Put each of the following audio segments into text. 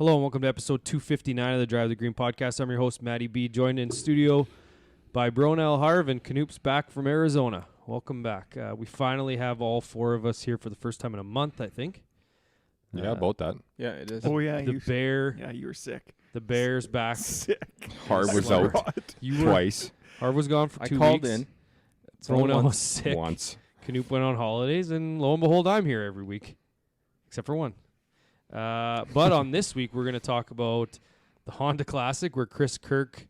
Hello and welcome to episode 259 of the Drive the Green podcast. I'm your host, Matty B, joined in studio by Bronell Harv and Knoop's back from Arizona. Welcome back. We finally have all four of us here for the first time in a month, I think. Yeah, about that. Yeah, it is. Oh, yeah. The bear. Yeah, you were sick. The bear's back. Sick. Harv was out twice. Harv was gone for 2 weeks. I called in. Bronell was sick. Once. Knoop went on holidays, and lo and behold, I'm here every week, except for one. But on this week, we're going to talk about the Honda Classic, where Chris Kirk,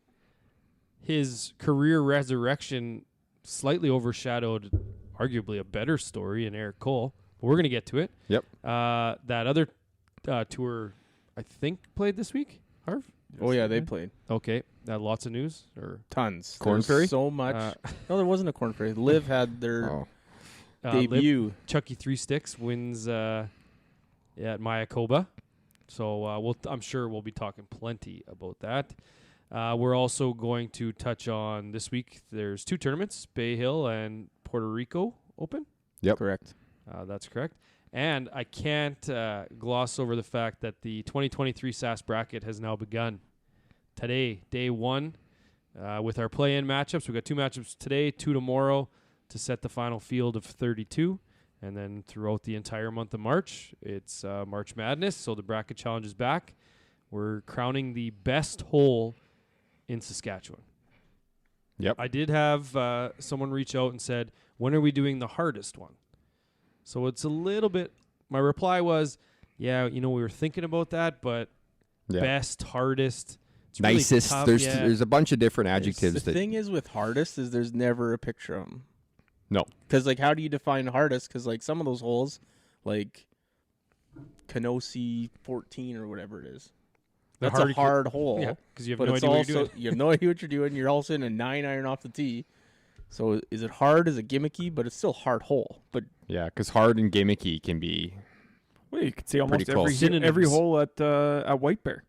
his career resurrection slightly overshadowed arguably a better story in Eric Cole. But we're going to get to it. Yep. That other tour, I think, played this week, Harv? Oh, yeah, they played. Okay. Lots of news? Or Tons. Corn There's Ferry? So much. No, there wasn't a Corn Ferry. Liv had their debut. Chucky Three Sticks wins at Mayakoba. So I'm sure we'll be talking plenty about that. We're also going to touch on this week. There's two tournaments, Bay Hill and Puerto Rico Open. Yep. Correct. That's correct. And I can't gloss over the fact that the 2023 Sask Bracket has now begun. Today, day one, with our play-in matchups. We've got two matchups today, two tomorrow to set the final field of 32. And then throughout the entire month of March, it's March Madness, so the bracket challenge is back. We're crowning the best hole in Saskatchewan. Yep. I did have someone reach out and said, when are we doing the hardest one? So it's a little bit, my reply was, yeah, we were thinking about that, but best, hardest, it's nicest. Really tough. There's a bunch of different adjectives. The thing is with hardest is there's never a picture of them. No. Because, how do you define hardest? Because, some of those holes, like Kenosi 14 or whatever it is, that's a hard hole. Yeah, because you have but no it's idea what also, you're doing. you have no idea what you're doing. You're also in a 9-iron off the tee. So is it hard? Is it gimmicky? But it's still a hard hole. But yeah, because hard and gimmicky can be. Well, you could see almost close. every hole at White Bear.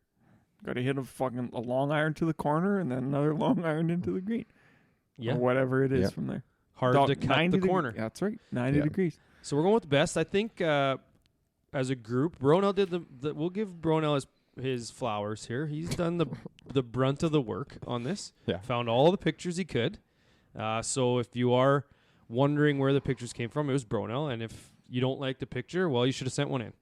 Got to hit a long iron to the corner and then another long iron into the green. Yeah. Or whatever it is from there. Hard to cut the corner. That's right. 90 degrees. So we're going with the best. I think as a group, Bronell did we'll give Bronell his flowers here. He's done the brunt of the work on this. Yeah. Found all the pictures he could. So if you are wondering where the pictures came from, it was Bronell. And if you don't like the picture, well, you should have sent one in.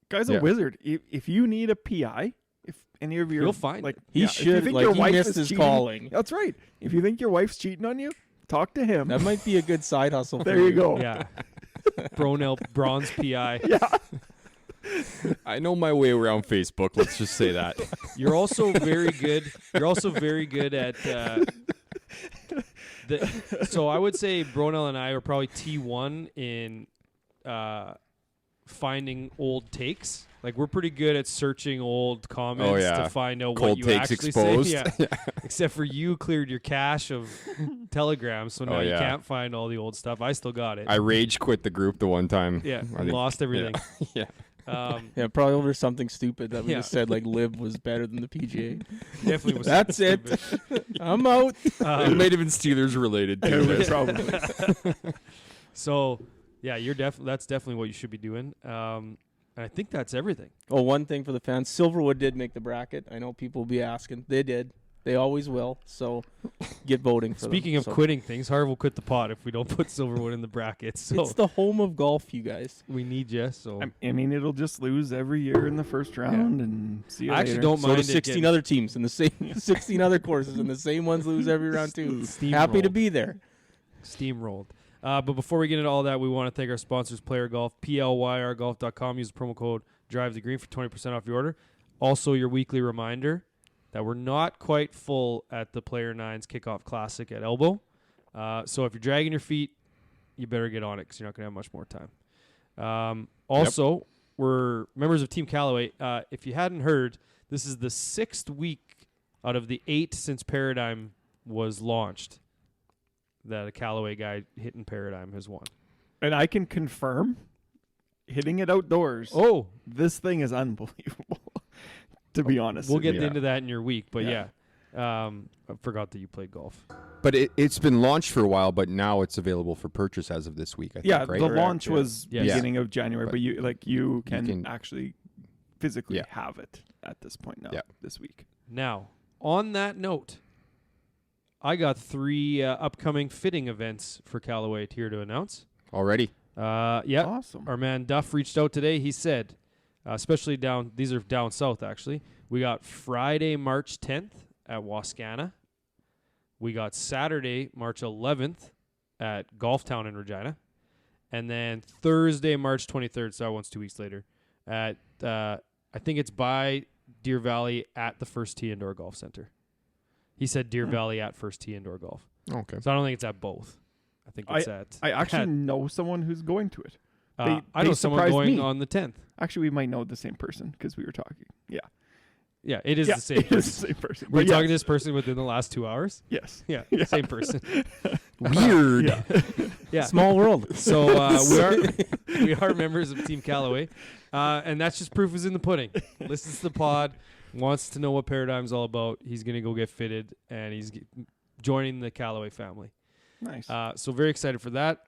Guy's a wizard. If you need a PI, if any of your... You'll find it. He should. He missed his calling. That's right. If you think your wife's cheating on you, talk to him. That might be a good side hustle. There you go. Yeah. Bronell bronze PI. Yeah. I know my way around Facebook. Let's just say that. You're also very good. You're also very good at. So I would say Bronell and I are probably T1 in finding old takes. We're pretty good at searching old comments to find out Cold what you takes actually exposed. say. Yeah. Except for you cleared your cache of telegrams, so now you can't find all the old stuff. I still got it. I rage quit the group the one time. Yeah, lost everything. Yeah. Probably over something stupid that we just said, Liv was better than the PGA. Definitely was. That's it. I'm out. It might have been Steelers related too. Probably. So, yeah, that's definitely what you should be doing. And I think that's everything. Oh, one thing for the fans. Silverwood did make the bracket. I know people will be asking. They did. They always will. So get voting for Speaking of quitting things, Harv will quit the pot if we don't put Silverwood in the bracket. So it's the home of golf, you guys. We need you. So I mean, it'll just lose every year in the first round and see you I later. actually don't So mind do 16 other teams in the same 16 other courses, and the same ones lose every round too. Happy to be there. Steamrolled. But before we get into all that, we want to thank our sponsors, Player Golf, plyrgolf.com. Use the promo code DriveTheGreen for 20% off your order. Also, your weekly reminder that we're not quite full at the Player 9's Kickoff Classic at Elbow. So if you're dragging your feet, you better get on it because you're not going to have much more time. Also, we're members of Team Callaway. If you hadn't heard, this is the 6th week out of the 8 since Paradigm was launched that a Callaway guy hitting Paradigm has won. And I can confirm, hitting it outdoors. Oh, this thing is unbelievable. To be honest, we'll get into that in your week, but I forgot that you played golf. But it's been launched for a while, but now it's available for purchase as of this week. I think, right? The launch was Yes. beginning of January, but you can actually physically have it. at this point now. Yeah. This week. Now, on that note, I got 3 upcoming fitting events for Callaway here to announce. Already. Yeah. Awesome. Our man Duff reached out today. He said, especially these are down south actually. We got Friday, March 10th at Wascana. We got Saturday, March 11th at Golftown in Regina. And then Thursday, March 23rd, so that one's 2 weeks later, at I think it's by Deer Valley at the First Tee Indoor Golf Center. He said Deer Valley at First Tee Indoor Golf. Okay. So I don't think it's at both. I think it's at... I actually know someone who's going to it. I they know someone surprised going me. on the 10th. Actually, we might know the same person because we were talking. Yeah. Yeah, it is Yeah, the same it is person. the same person. Were you But talking to yes. this person within the last 2 hours? Yes. Yeah, Yeah. same person. Weird. Yeah. Yeah. Small world. So we are members of Team Callaway, and that's just proof is in the pudding. Listens to the pod, wants to know what Paradigm's all about. He's gonna go get fitted, and he's joining the Callaway family. Nice. So very excited for that.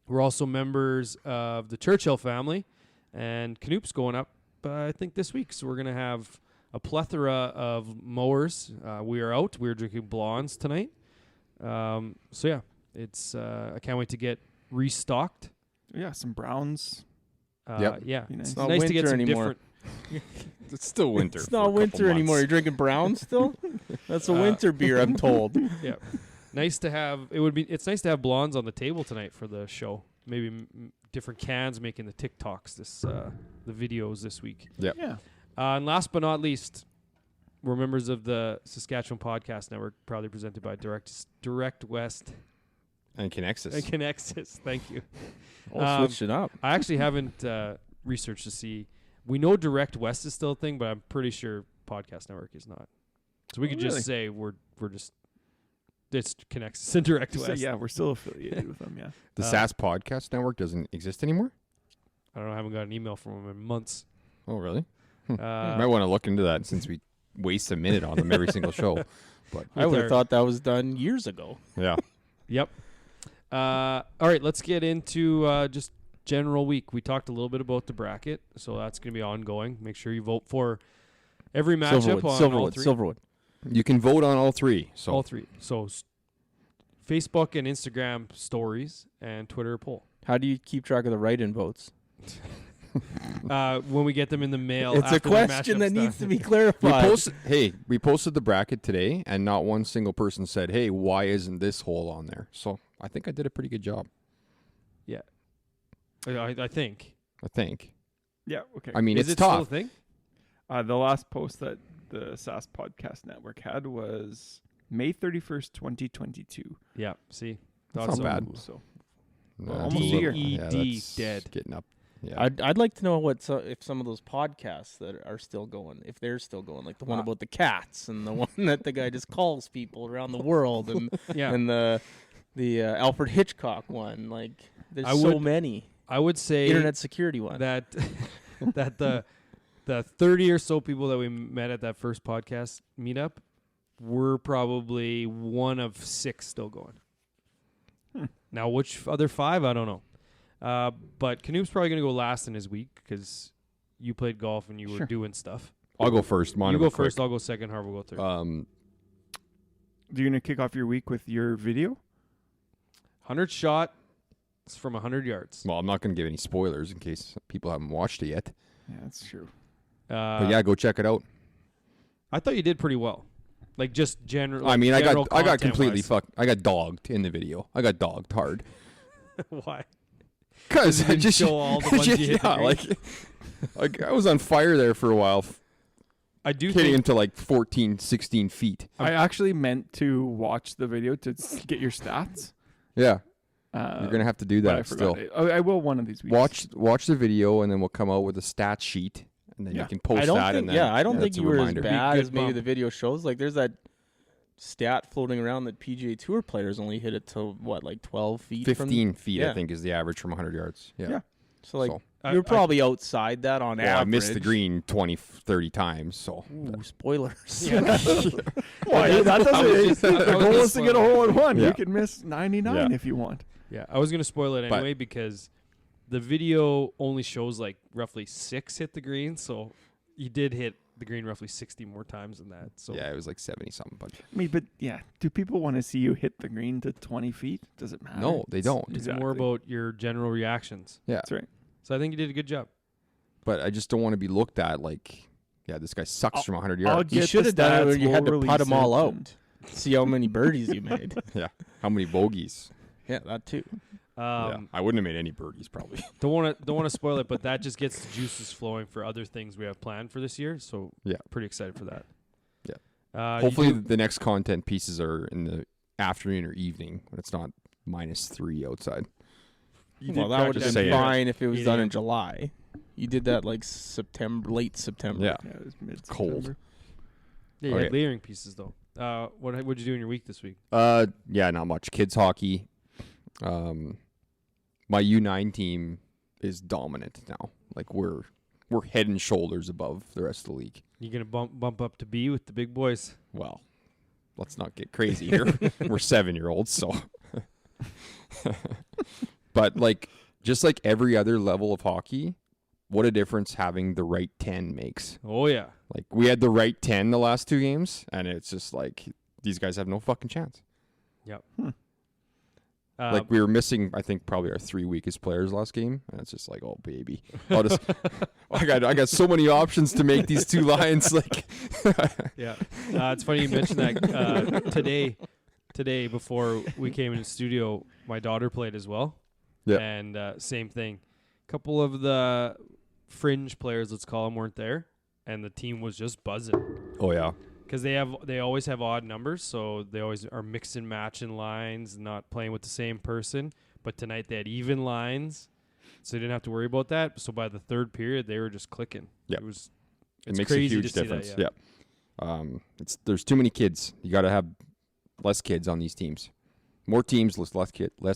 We're also members of the Churchill family, and Knoop's going up, I think, this week. So we're gonna have a plethora of mowers. We are out. We're drinking blondes tonight. So yeah, it's I can't wait to get restocked. Yeah, some browns. Yep. Yeah, Be nice. it's It's not nice to get winter some anymore. different. It's still winter. It's for a not couple winter anymore. You're months. drinking brown still? That's a Uh, winter beer, I'm told. Yeah, nice to have. It's nice to have blondes on the table tonight for the show. Maybe different cans making the TikToks the videos this week. Yep. Yeah. And last but not least, we're members of the Saskatchewan Podcast Network, proudly presented by Direct West And Connexus. and Connexus. Thank you. Switched it up. I actually haven't researched to see. We know Direct West is still a thing, but I'm pretty sure Podcast Network is not. So we could really? just say we're just it's Connexus and Direct So, West. yeah, we're still affiliated with them. Yeah. The SAS Podcast Network doesn't exist anymore? I don't know. I haven't got an email from them in months. Oh, really? You Uh, might want to look into that since we waste a minute on them every single show. But I would our- have thought that was done years ago. yeah. Yep. All right, let's get into just general week. We talked a little bit about the bracket, so that's going to be ongoing. Make sure you vote for every matchup on all Silverwood. three. Silverwood. You can vote on all three. So All three. So Facebook and Instagram stories and Twitter poll. How do you keep track of the write-in votes? When we get them in the mail, It's after a question the that matchup's needs done. to be clarified. we posted the bracket today, and not one single person said, "Hey, why isn't this hole on there?" So I think I did a pretty good job. I think. I think. Yeah. Okay. I mean, Is it's it still a tough. thing? The last post that the SAS Podcast Network had was May 31st, 2022. Yeah. See, That's Thought not so. bad. So Nah, almost it's a year. that's dead. Getting up. Yeah. I'd like to know if some of those podcasts that are still going, if they're still going, like the one about the cats and the one that the guy just calls people around the world, and Yeah. and the Alfred Hitchcock one. Like there's I so would many. I would say Internet security one. that that the 30 or so people that we met at that first podcast meetup were probably one of 6 still going. Now, which other 5, I don't know. But Knoop's probably going to go last in his week because you played golf and you were Sure. doing stuff. I'll go first. Mine You will go be first, quick. I'll go second, Harv will go third. you're gonna kick off your week with your video? 100 shot from 100 yards. Well, I'm not going to give any spoilers in case people haven't watched it yet. Yeah, that's true. But yeah, go check it out. I thought you did pretty well. Like just general. I mean, I got completely content-wise. fucked. I got dogged in the video. I got dogged hard. Why? Because You didn't show all the ones you hit the yeah, green? like I was on fire there for a while, I do hitting think him to like 14, 16 feet. I actually meant to watch the video to get your stats. Yeah, You're you're gonna have to do but I that forgot still. it. I will one of these weeks. Watch the video, and then we'll come out with a stat sheet, and then Yeah. you can post I don't that. think. and then Yeah, I don't think that's a you were as reminder. bad Good as maybe bump. the video shows. Like there's that stat floating around that PGA Tour players only hit it to what, like 12 feet. 15 feet, yeah. I think, is the average from 100 yards. Yeah. Yeah. So like I- you're probably outside that on Well, average. I missed the green 20, 30 times, so Ooh, spoilers. Why? that's- That I was doesn't. just- The I was goal gonna is to get a spoil hole in one. Yeah. You can miss 99 Yeah. if you want. Yeah, I was going to spoil it But- anyway because the video only shows like roughly 6 hit the green, so you did hit the green roughly 60 more times than that. So Yeah, it was like 70 something. But I mean, but yeah, do people want to see you hit the green to 20 feet? Does it matter? no, they don't. it's Exactly. more about your general reactions. Yeah, That's right. So I think you did a good job. but I just don't want to be looked at like, yeah, this guy sucks from 100 I'll yards. You get should the have done it when stats, you had we'll to putt release them all it, out. and- See how many birdies you made. How many bogeys? Yeah, that too. Yeah, I wouldn't have made any birdies probably. Don't want to spoil it, but that just gets the juices flowing for other things we have planned for this year. So Yeah. pretty excited for that. Yeah. You Hopefully do- the next content pieces are in the afternoon or evening when it's not -3 outside. you Well, did that crack would have just been saying. fine if it was 8 done in a.m. July. You did that like late September. Yeah. Yeah, it was mid Cold. Yeah, you Okay. had layering pieces though. What'd you do in your week this week? Yeah, not much. Kids hockey. My U9 team is dominant now. Like we're head and shoulders above the rest of the league. You gonna bump up to B with the big boys? Well, let's not get crazy here. We're 7-year-olds, so. But like, just like every other level of hockey, what a difference having the right 10 makes. Oh yeah. Like we had the right 10 the last 2 games, and it's just like these guys have no fucking chance. Like we were missing, I think, probably our 3 weakest players last game, and it's just like, oh baby, I'll just, I got so many options to make these 2 lines. Like, Yeah. It's funny you mentioned that. Today before we came in the studio, my daughter played as well. Yeah. And same thing. A couple of the fringe players, let's call them, weren't there, and the team was just buzzing oh yeah, because they always have odd numbers, so they always are mix and matching lines, not playing with the same person. But tonight they had even lines, so they didn't have to worry about that. So by the third period, they were just clicking. Yep. It's it makes crazy a huge to difference. See that, yeah. There's too many kids. You got to have less kids on these teams. More teams, less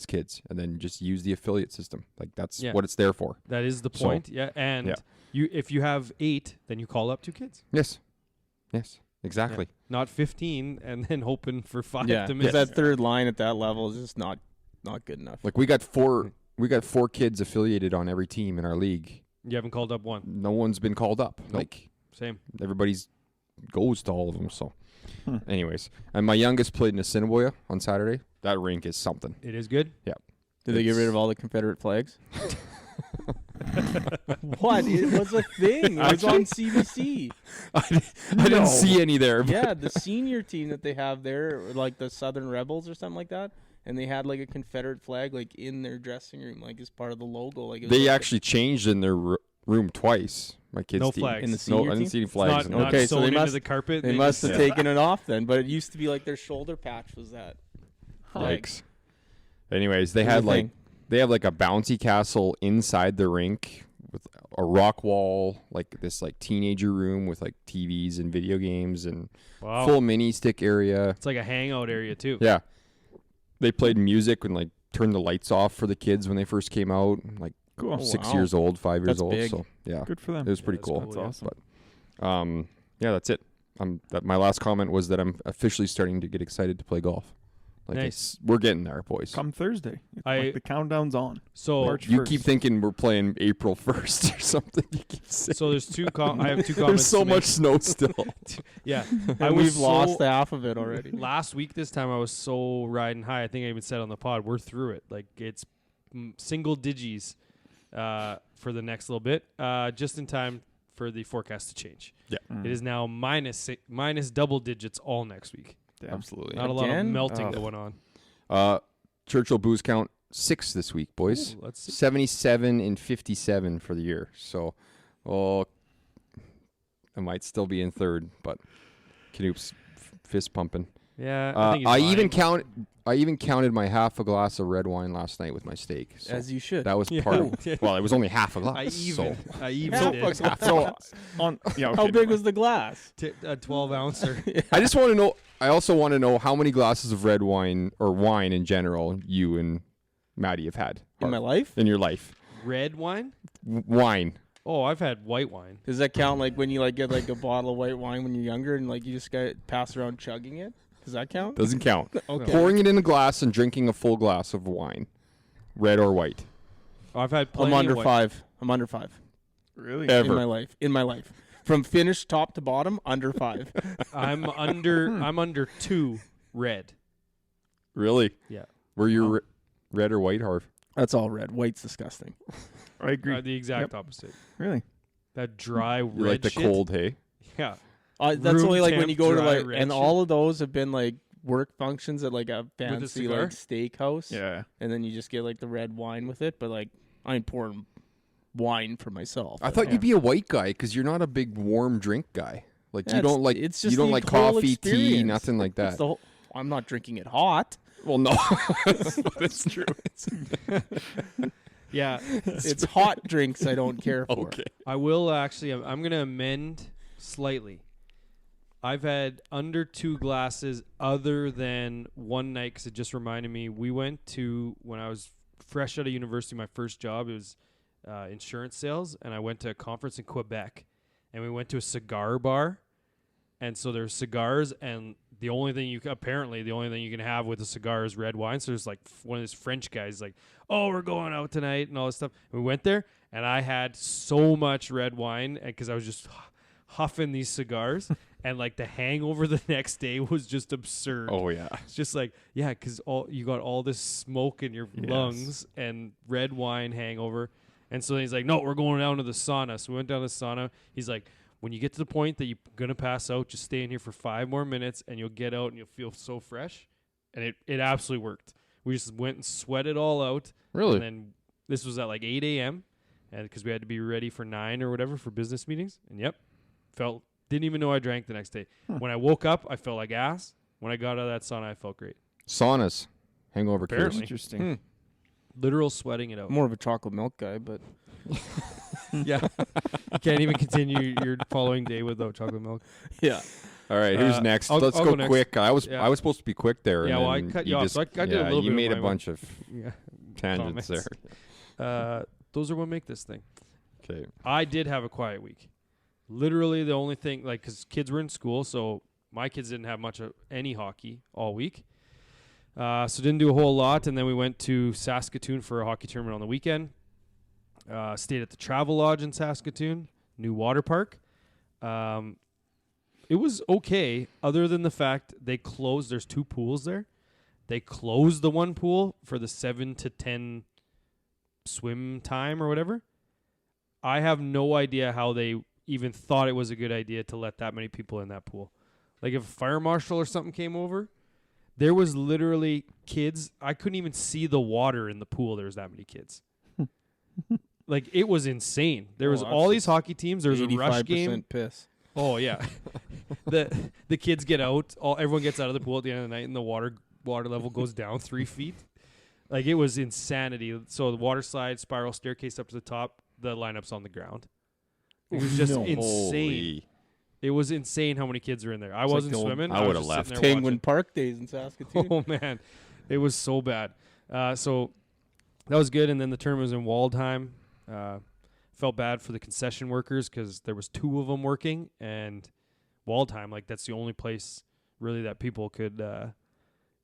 kids, and then just use the affiliate system. Like that's Yeah. what it's there for. That is the So, point. Yeah. And yeah. if you have 8, then you call up 2 kids. Yes, exactly. Not 15 and then hoping for 5 Yeah, to because miss. that third line at that level is just not good enough. Like we got 4 kids affiliated on every team in our league. You haven't called up one. No one's been called up. Nope. Like Same. everybody's goes to all of them. So, anyways, and my youngest played in Assiniboia on Saturday. That rink is something. It is good. Did they get rid It's- of all the Confederate flags? What? It was a thing. It was on CBC. I didn't see any there. but- Yeah, the senior team that they have there, like the Southern Rebels or something like that, and they had like a Confederate flag like in their dressing room, like as part of the logo. Like it was They like actually changed in their room twice. My kids' No team. flags. in the No, senior I didn't team? see any It's flags. not, in not Okay, so sewn they into must- the carpet. They must have Yeah. taken it off then, but it used to be like their shoulder patch was that. flag. Yikes. Anyways, they It was had a like thing. they have like a bouncy castle inside the rink with a rock wall, like this like teenager room with like TVs and video games and Wow. full mini stick area. It's like a hangout area too. Yeah. They played music and like turned the lights off for the kids when they first came out, like Cool. Oh, 6 wow. years old, 5 years That's old. big. So yeah, Good for it them. was pretty that's cool. cool, That's yeah. awesome. Yeah, that's it. My last comment was that I'm officially starting to get excited to play golf. Like Nice. we're getting there, boys. Come Thursday. I- Like the countdown's on. So March You 1st. keep thinking we're playing April 1st or something. You keep saying. so there's I have 2 comments. There's so to make. much snow still. Yeah. And was we've lost so- half of it already. Last week this time I was so riding high. I think I even said on the pod we're through it. Like it's single digis for the next little bit, just in time for the forecast to change. Mm. It is now minus double digits all next week. Damn. Absolutely. Not a lot of Again? melting Oh. going on. Churchill booze count 6 this week, boys. Ooh, let's see. 77 and 57 for the year. So, I might still be in third, but Knoop's fist pumping. Yeah, I he's even lying. I even counted my half a glass of red wine last night with my steak. So As you should. that was Yeah. part of. Well, it was only half a glass. I even Half a did. glass. So on yeah, okay, How never big mind. was the glass? A 12 ouncer. I just want to know. I also want to know how many glasses of red wine or wine in general you and Maddie have had In my life? in your life. Red wine? Wine. Oh, I've had white wine. Does that count like when you like get like a bottle of white wine when you're younger and like you just got pass around chugging it? Does that count? Doesn't count. Okay. Pouring it in a glass and drinking a full glass of wine, red or white. Oh, I've had plenty I'm under of white. 5. I'm under 5 Really? Ever. in my life. In my life. From finish top to bottom, under 5. I'm under 2 red. Really? Yeah. Were you red or white, Harv? That's all red. White's disgusting. I agree. The exact opposite. Really? That dry You red like the shit. cold, hey? Yeah. That's Room only like when temp, you go to dry like, red and shit. all of those have been like work functions at like a fancy cigar? like steakhouse. Yeah. And then you just get like the red wine with it. But like, I ain't pouring wine for myself. I thought you'd be a white guy because you're not a big warm drink guy. Like Yeah, you don't like it's you just don't the like whole coffee, tea, experience. nothing like It's that. the whole, I'm not drinking it hot. Well, no, that's true. Yeah. It's hot drinks I don't care for. Okay. I will actually. I'm going to amend slightly. I've had under 2 glasses other than one night because it just reminded me. We went to, when I was fresh out of university, my first job, it was insurance sales, and I went to a conference in Quebec, and we went to a cigar bar, and so there's cigars, and the only thing you can have with a cigar is red wine. So there's like one of these French guys like, oh, we're going out tonight and all this stuff. And we went there, and I had so much red wine because I was just huffing these cigars, and like the hangover the next day was just absurd. Oh yeah. It's just like, yeah, because you got all this smoke in your lungs and red wine hangover. And so then he's like, no, we're going down to the sauna. So we went down to the sauna. He's like, when you get to the point that you're going to pass out, just stay in here for 5 more minutes and you'll get out and you'll feel so fresh. And it absolutely worked. We just went and sweat it all out. Really? And then this was at like 8 a.m. and because we had to be ready for 9 or whatever for business meetings. And didn't even know I drank the next day. When I woke up, I felt like ass. When I got out of that sauna, I felt great. Saunas, hangover Apparently. cures. Interesting. Literal sweating it out. More of a chocolate milk guy, but Yeah. You can't even continue your following day without chocolate milk. yeah. All right, who's next? Let's Let's go next. quick. I was supposed to be quick there. Yeah, and well, I then cut you off, so I did a little you bit of made a my bunch of Yeah. tangents comments. there. Those are what make this thing. Okay. I did have a quiet week. Literally the only thing, like, because kids were in school, so my kids didn't have much of any hockey all week. So didn't do a whole lot, and then we went to Saskatoon for a hockey tournament on the weekend. Stayed at the Travel Lodge in Saskatoon, new water park. It was okay, other than the fact they closed. There's 2 pools there. They closed the one pool for the 7 to 10 swim time or whatever. I have no idea how they even thought it was a good idea to let that many people in that pool. Like if a fire marshal or something came over, there was literally kids. I couldn't even see the water in the pool. There was that many kids. Like it was insane. There was all these hockey teams. There was a rush game. Piss. Oh yeah. the kids get out. Everyone gets out of the pool at the end of the night, and the water level goes down 3 feet. Like it was insanity. So the water slide, spiral staircase up to the top. The lineup's on the ground. It was just insane. Holy. It was insane how many kids were in there. I wasn't the old- swimming. I was would've just sitting left. there Penguin watching. Park days in Saskatoon. Oh man, it was so bad. So that was good. And then the tournament was in Waldheim. Felt bad for the concession workers because there was 2 of them working, and Waldheim, like that's the only place really that people could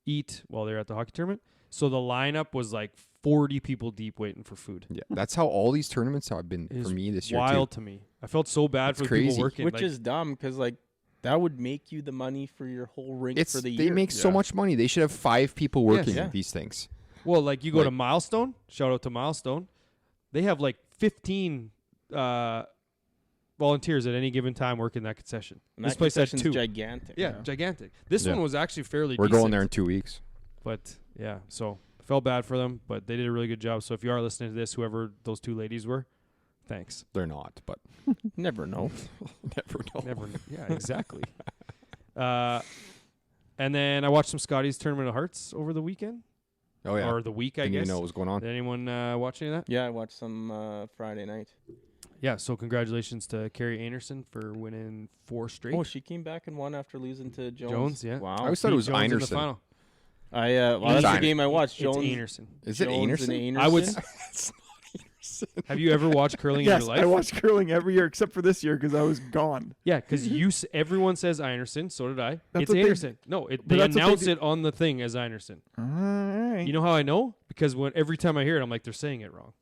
eat while they're at the hockey tournament. So the lineup was like 40 people deep waiting for food. Yeah, that's how all these tournaments have been It for is me this year wild too. to me. I felt so bad It's for the crazy. people working. Which like, is dumb because like that would make you the money for your whole rink It's for the they year. make so Yeah. much money. They should have 5 people working Yeah. these things. well, like you go to like- Milestone. Shout out to Milestone. They have like 15 volunteers at any given time working that concession. And This that place had concession's 2. gigantic. Yeah, gigantic. This Yeah. one was actually fairly We're decent. going there in 2 weeks. But yeah, so felt bad for them, but they did a really good job. So if you are listening to this, whoever those 2 ladies were, thanks. They're not, but Never know. never know. Never. Yeah, exactly. And then I watched some Scotties Tournament of Hearts over the weekend Oh yeah. or the week, I Didn't guess. even know what was going on. Did anyone watch any of that? Yeah, I watched some Friday night. Yeah. So congratulations to Carrie Anderson for winning 4 straight. Oh, she came back and won after losing to Jones. Jones, yeah. Wow. I always thought it Beat was Jones in the Einerson. final. Well, that's the Einer- game I watched. Jones. It's Anderson. Is it Jones Anderson? and I would. Anderson. Have you ever watched curling Yes, in your life? I watch curling every year except for this year because I was gone. Yeah, because everyone says Einerson. So did I. That's It's what they- Anderson. No, But they that's what they announce do- it on the thing as Einerson. All right. You know how I know? Because every time I hear it, I'm like, they're saying it wrong.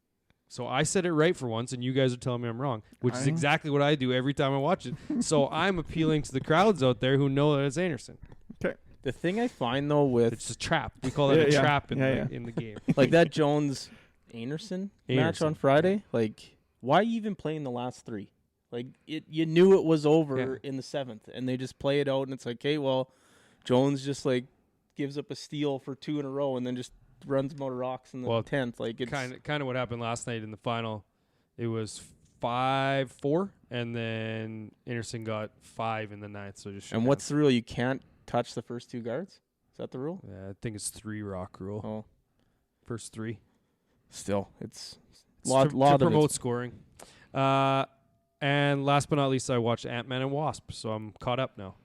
So I said it right for once, and you guys are telling me I'm wrong, which is I- exactly what I do every time I watch it. So I'm appealing to the crowds out there who know that it's Anderson. The thing I find though with It's a trap. We call it a Yeah, trap in, yeah. in the game. like that Jones Anderson match on Anderson. Friday, like why even playing the last 3? Like you knew it was over in the 7th, and they just play it out, and it's like, okay, well, Jones just like gives up a steal for 2 in a row, and then just runs him out of rocks in the 10th. Like it's Kind of what happened last night in the final. It was 5-4, and then Anderson got 5 in the 9th. So just and what's the rule? You can't touch the first 2 guards. Is that the rule? I think it's 3 rock rule. Oh, First 3. still, it's To lot of promote it's- scoring. And last but not least, I watched Ant-Man and Wasp, so I'm caught up now.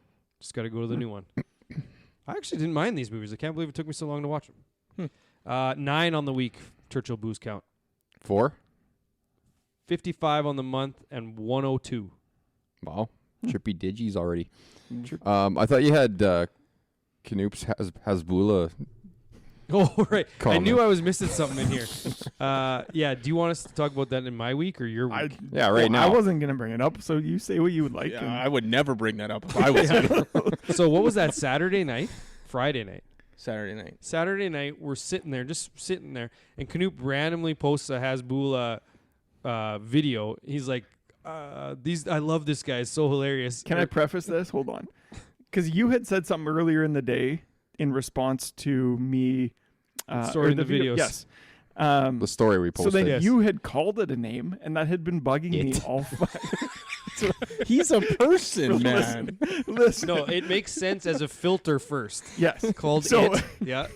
Just got to go to the new one. I actually didn't mind these movies. I can't believe it took me so long to watch them. 9 on the week, Churchill booze count. 4? 55 on the month and 102. Wow. Trippy digis already. Tri- I thought you had Knoop's Hasbula. Oh, right. I Comment. knew I was missing something in here. Yeah, do you want us to talk about that in my week or your week? Yeah, right now. I wasn't gonna bring it up, so you say what you would like. Yeah, and I would never bring that up if I was So what was that, Saturday night? Friday night. Saturday night. Saturday night, we're sitting there, and Knoop randomly posts a Hasbula video. He's like, I love this guy. It's so hilarious. Can I preface this? Hold on, because you had said something earlier in the day in response to me. Story or in the videos. Yes. The story we So posted. then Yes. you had called it a name, and that had been bugging me It. all. He's a person, man. Listen. No, it makes sense as a filter first. Yes. Called So- it. Yeah.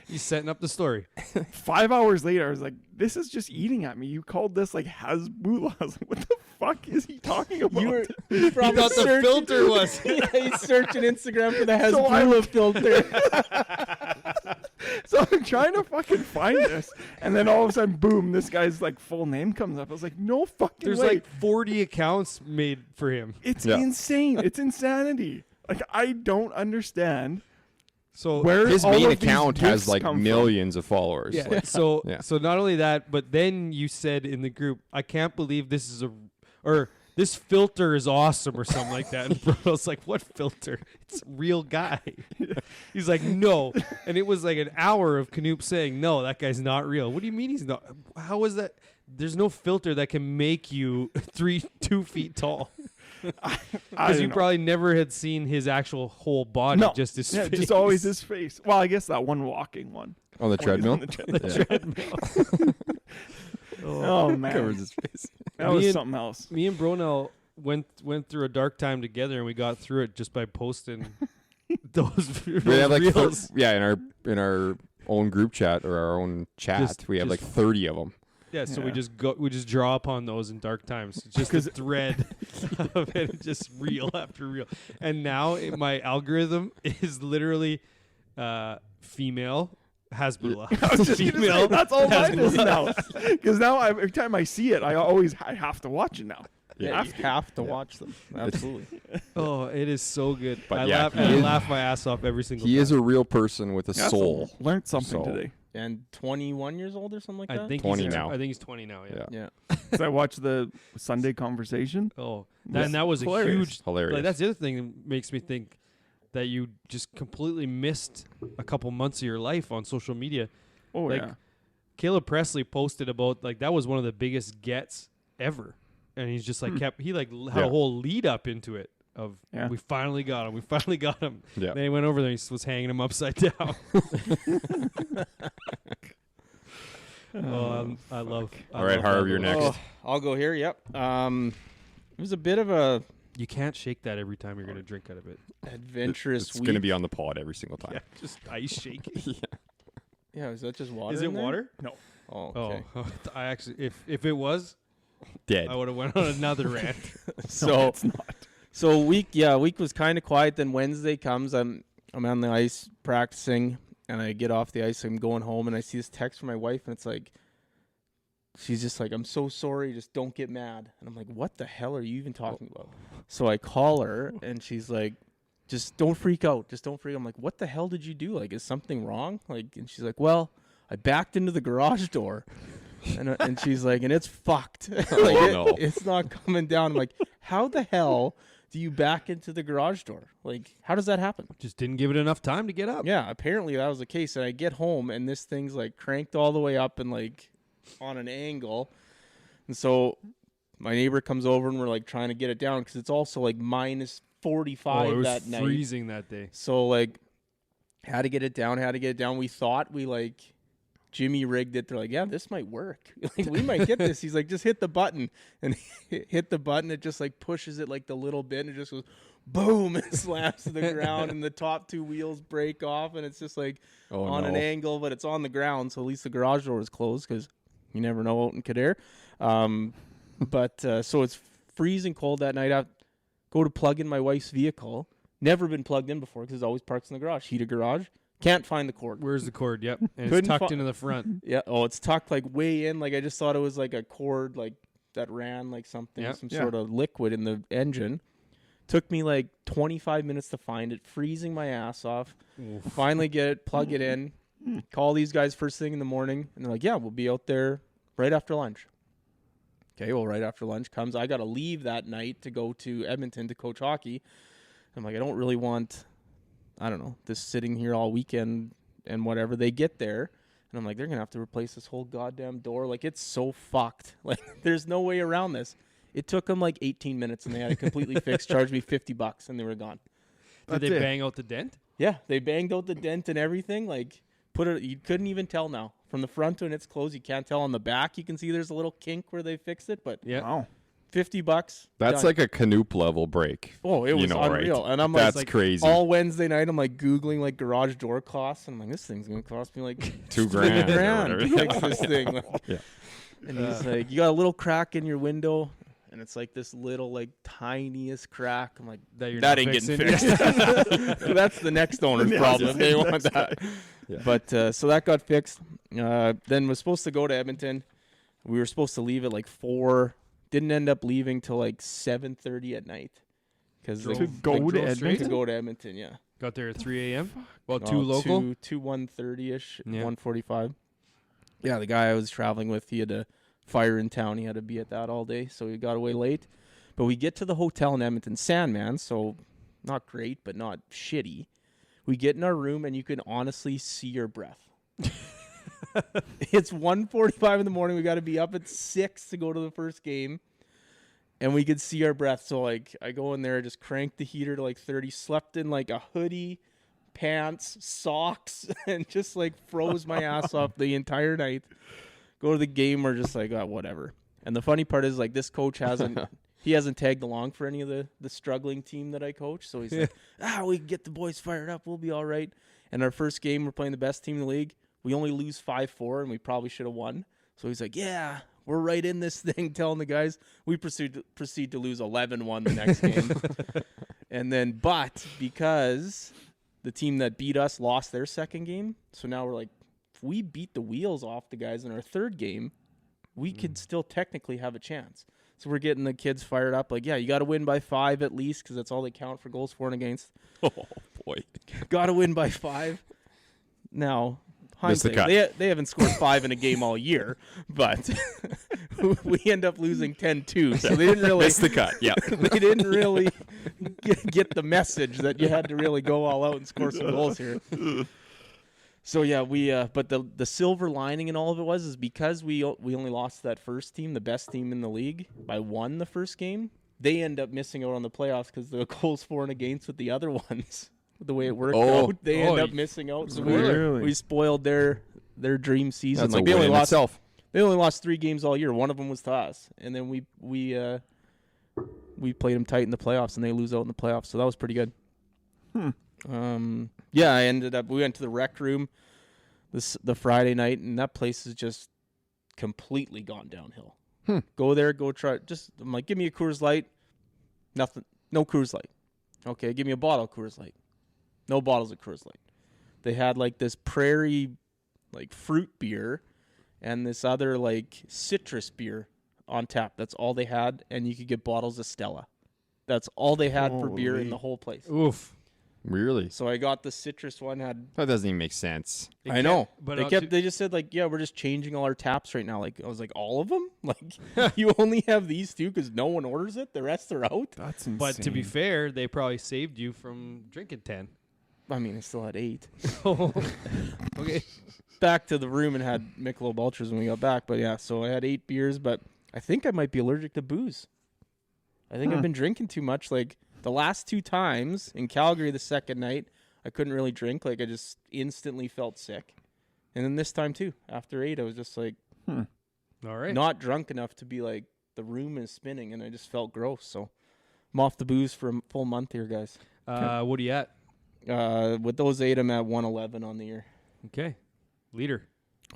He's setting up the story. 5 hours later, I was like, "This is just eating at me." You called this like Hasbula. I was like, "What the fuck is he talking about?" You were He thought the filter was. Yeah, he's searching Instagram for the So Hasbula filter. So I'm trying to fucking find this, and then all of a sudden, boom! This guy's like full name comes up. I was like, "No fucking There's way!" like 40 accounts made for him. It's Yeah. insane. It's insanity. Like I don't understand So where His all main of these account has gifts like come from. millions of followers. yeah. Like, So Yeah. so not only that, but then you said in the group, I can't believe this is this filter is awesome or something like that. And Bro's like, what filter? It's a real guy. He's like, no. And it was like an hour of Knoop saying, no, that guy's not real. What do you mean he's not? How is that? There's no filter that can make you 2 feet tall. I Because don't you know. probably never had seen his actual whole body, No. just his Yeah, face. just always his face. Well, I guess that one walking one. on the When he's treadmill. on the treadmill. Yeah. Oh man, Covers his face. that Me was and- something else. Me and Bronell went through a dark time together, and we got through it just by posting those We have like reels. in our own group chat or our own chat, we have like 30 of them. Yeah, so we Yeah. just draw upon those in dark times. It's just a thread of it, just reel after reel. And now my algorithm is literally female Hasbula. I was just gonna say, Female that's all mine is Hasbula. now. Because now every time I see it, I have to watch it now. Yeah, you have to watch them. Absolutely. Oh, it is so good. But I yeah, laugh. he I is- laugh my ass off every single He time. is a real person with a Yeah, soul. so learned something So- today. And 21 years old or something like I that? think 20 he's now. I think he's 20 now. Yeah. Yeah. Yeah. So I watched the Sunday conversation. Oh, Yes. and that was Hilarious. a huge. Hilarious. Like that's the other thing that makes me think that you just completely missed a couple months of your life on social media. Oh Like, yeah. Caleb Presley posted about like that was one of the biggest gets ever, and he's just like had a Yeah. whole lead up into it of Yeah. we finally got him, we finally got him. Yeah. Then he went over there, and he was hanging him upside down. I love. All right, Harv, you're next. Oh, I'll go here. Yep. It was a bit of a You can't shake that every time you're gonna drink out of it. adventurous It's week. going to be on the pod every single time. Yeah, just ice shake. Yeah, is that just water? Is it in there? water? No. Oh, okay. Oh, I actually, if it was, Dead. I would have went on another rant. So it's not. So week was kind of quiet. Then Wednesday comes. I'm on the ice practicing, and I get off the ice. I'm going home, and I see this text from my wife, and it's like, she's just like, "I'm so sorry. Just don't get mad." And I'm like, "What the hell are you even talking about?" So I call her, and she's like, "Just don't freak out. Just don't freak out." I'm like, "What the hell did you do? Like, is something wrong?" Like, and she's like, "Well, I backed into the garage door." And she's like, and it's fucked. Like, no. it's not coming down. I'm like, how the hell do you back into the garage door? Like, how does that happen? Just didn't give it enough time to get up. Yeah, apparently that was the case. And I get home and this thing's like cranked all the way up and like on an angle. And so my neighbor comes over and we're like trying to get it down because it's also like minus 45 it was that night. freezing that day. So like had to get it down. We thought we like Jimmy rigged it. They're like, yeah, this might work. Like we might get this. He's like, just hit the button and hit the button. It just like pushes it like the little bit and it just goes boom and slams to the ground and the top two wheels break off and it's just like on an angle, but it's on the ground. So at least the garage door is closed because you never know out in Kildare. So it's freezing cold that night. I go to plug in my wife's vehicle. Never been plugged in before because it always parks in the garage. Heated garage. Can't find the cord. Where's the cord? Yep. And it's Couldn't tucked into the front. Yeah. Oh, it's tucked like way in. Like I just thought it was like a cord like that ran like something, Yep. some sort of liquid in the engine. Took me like 25 minutes to find it, freezing my ass off. Oof. Finally get it, plug it in, call these guys first thing in the morning, and they're like, yeah, we'll be out there right after lunch. Okay, well, right after lunch comes. I got to leave that night to go to Edmonton to coach hockey. I'm like, I don't really want, I don't know, this sitting here all weekend and whatever. They get there, and I'm like, they're going to have to replace this whole goddamn door. Like, it's so fucked. Like, there's no way around this. It took them like 18 minutes, and they had it completely fixed, charged me $50, and they were gone. Did they bang out the dent? Yeah, they banged out the dent and everything. Like, you couldn't even tell now. From the front when it's closed, you can't tell. On the back, you can see there's a little kink where they fixed it, but Yeah. Wow. $50. That's done. like a Knoop level break. Oh, it was unreal. Right? And I'm That's like, crazy. all Wednesday night, I'm like Googling like garage door costs. And I'm like, this thing's going to cost me like $2,000 or $3,000 to whatever. fix this thing. Like, Yeah. And he's like, you got a little crack in your window. And it's like this little, like, tiniest crack. I'm like, That you're that not ain't getting fixing? fixed. That's the next owner's problem. They want that. Yeah. But so that got fixed. Then was supposed to go to Edmonton. We were supposed to leave at like 4. Didn't end up leaving till like 7:30 at night. Because Drove- To go like to drove straight? to Edmonton? go to Edmonton, yeah. Got there at 3 a.m. About 2 local. 1:30ish, Yeah. 1:45. Yeah, the guy I was traveling with, he had a fire in town. He had to be at that all day, so he got away late. But we get to the hotel in Edmonton, Sandman, so not great, but not shitty. We get in our room, and you can honestly see your breath. It's 1:45 in the morning. We got to be up at 6 to go to the first game, and we could see our breath. So, like, I go in there, just cranked the heater to, like, 30, slept in, like, a hoodie, pants, socks, and just, like, froze my ass off the entire night. Go to the game, we're just like, oh, whatever. And the funny part is, like, this coach hasn't tagged along for any of the struggling team that I coach. So he's like, we can get the boys fired up. We'll be all right. And our first game, we're playing the best team in the league. We only lose 5-4, and we probably should have won. So he's like, yeah, we're right in this thing, telling the guys. We proceed to lose 11-1 the next game. And then, but because the team that beat us lost their second game, so now we're like, if we beat the wheels off the guys in our third game, we could still technically have a chance. So we're getting the kids fired up. Like, yeah, you got to win by 5 at least because that's all they count for goals for and against. Oh, boy. Got to win by 5. Now, Missed the hindsight, cut. they haven't scored 5 in a game all year, but we end up losing 10-2. So they didn't really Missed the cut. Yeah. they didn't really get the message that you had to really go all out and score some goals here. So yeah, but the silver lining in all of it is because we only lost that first team, the best team in the league, by 1 the first game. They end up missing out on the playoffs because the goals for and against with the other ones. The way it worked out, they end up missing out. So Really? we spoiled their dream season. That's Like a they win only in lost itself. They only lost 3 games all year. One of them was to us, and then we played them tight in the playoffs, and they lose out in the playoffs. So that was pretty good. Yeah, we went to the rec room the Friday night, and that place has just completely gone downhill. Go there, go try. I'm like, give me a Coors Light. Nothing. No Coors Light. Okay, give me a bottle of Coors Light. No bottles of Coors Light. They had like this prairie, like fruit beer, and this other like citrus beer on tap. That's all they had, and you could get bottles of Stella. That's all they had for beer in Holy. the whole place. Oof. Really? So I got the citrus one. That doesn't even make sense. I know, but they just said like, yeah, we're just changing all our taps right now. Like I was like, all of them? Like you only have these two because no one orders it. The rest are out. That's insane. But to be fair, they probably saved you from drinking 10. I mean, I still had 8. Okay. Back to the room and had Michelob Ultras when we got back. But yeah, so I had 8 beers. But I think I might be allergic to booze. I think I've been drinking too much. Like the last 2 times in Calgary, the second night, I couldn't really drink. Like I just instantly felt sick. And then this time too, after 8, I was just like, All right. not drunk enough to be like the room is spinning, and I just felt gross. So I'm off the booze for a full month here, guys. What are you at? With those 8, I'm at 111 on the year. Okay. Leader.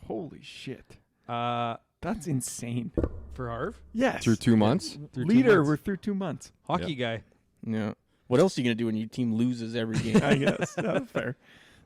Holy shit. For That's insane. Harv? Yes. Through 2 months? Through 2 Leader, months. we're through 2 months. Hockey guy. Yeah. What else are you gonna do when your team loses every game? I guess. That's fair.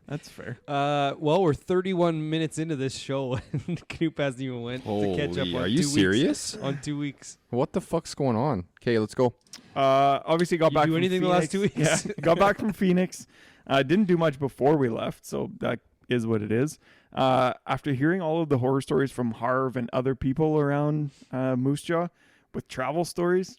That's fair. Well, we're 31 minutes into this show, and Knoop hasn't even went to catch up Holy, on are 2 you weeks. serious? On 2 weeks. What the fuck's going on? Okay, let's go. Obviously got You back do from anything the Phoenix. last 2 weeks? Yeah, got back from Phoenix. Didn't do much before we left, so that is what it is. After hearing all of the horror stories from Harv and other people around Moose Jaw with travel stories,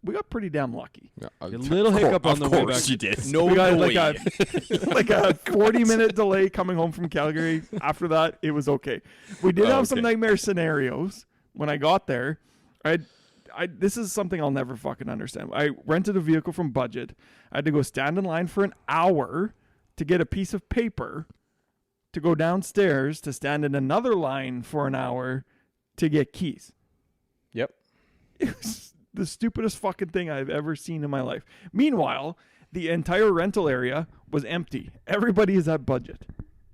we got pretty damn lucky. Yeah, A little hiccup on the way Of back. course you did. No We got way. like a 40-minute delay coming home from Calgary. After that, it was okay. We did have some okay. nightmare scenarios when I got there. This is something I'll never fucking understand. I rented a vehicle from Budget. I had to go stand in line for an hour to get a piece of paper, to go downstairs to stand in another line for an hour to get keys. Yep. It was the stupidest fucking thing I've ever seen in my life. Meanwhile, the entire rental area was empty. Everybody is at Budget.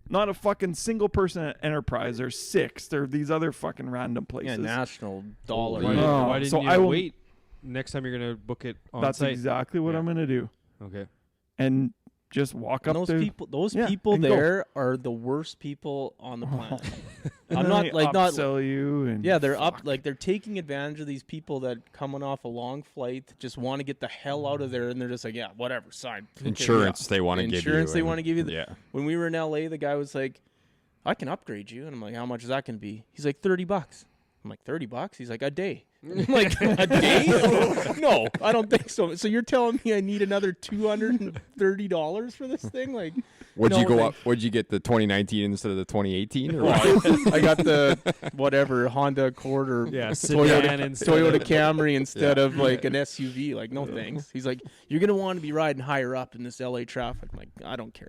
Not a fucking single person at Enterprise or Sixth or these other fucking random Yeah, places. national dollar. Why, Oh, why didn't so you I will- wait? Next time you're going to book it on That's site. exactly what Yeah. I'm gonna do. Okay. And just walk And up those to people, those yeah, people and go. there are the worst people on the planet. and I'm then not they like not. upsell you and Yeah, they're fuck. up like they're taking advantage of these people that coming off a long flight just want to get the hell out of there, and they're just like, yeah, whatever, sign. Okay, Insurance they want to give you. Insurance they and- want to give you. Yeah. When we were in LA, the guy was like, I can upgrade you, and I'm like, how much is that gonna be? He's like, $30. I'm like, $30? He's like, a day. I'm like, a day? No, I don't think so. So you're telling me I need another $230 for this thing? Like, Would no, you go like- up? Would you get the 2019 instead of the 2018? Or Well, what? I got the whatever Honda Accord or Yeah, Toyota, sedan instead Toyota of- Camry instead Yeah. of like an SUV. Like, no thanks. He's like, you're gonna want to be riding higher up in this LA traffic. I'm like, I don't care.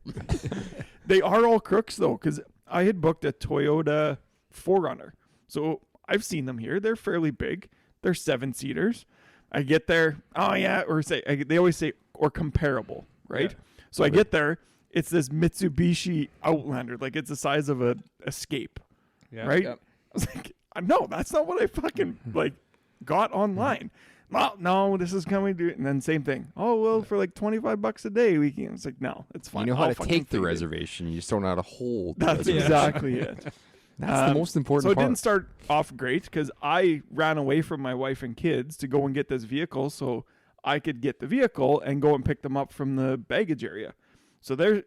They are all crooks though, because I had booked a Toyota 4Runner. So I've seen them here. They're fairly big. They're 7-seaters. I get there. Oh yeah, or they always say or comparable, right? Yeah. So I get there. It's this Mitsubishi Outlander, like it's the size of a Escape, Yeah. right? Yep. I was like, no, that's not what I fucking like got online. No, this is coming to, and then same thing. Oh well, for like $25 a day, we can. It's like no, it's fine. You know how I'll to fucking take the figure it. reservation. You just don't know how to hold. the That's reservation. exactly it. That's the most important So it part. didn't start off great because I ran away from my wife and kids to go and get this vehicle so I could get the vehicle and go and pick them up from the baggage area. So they're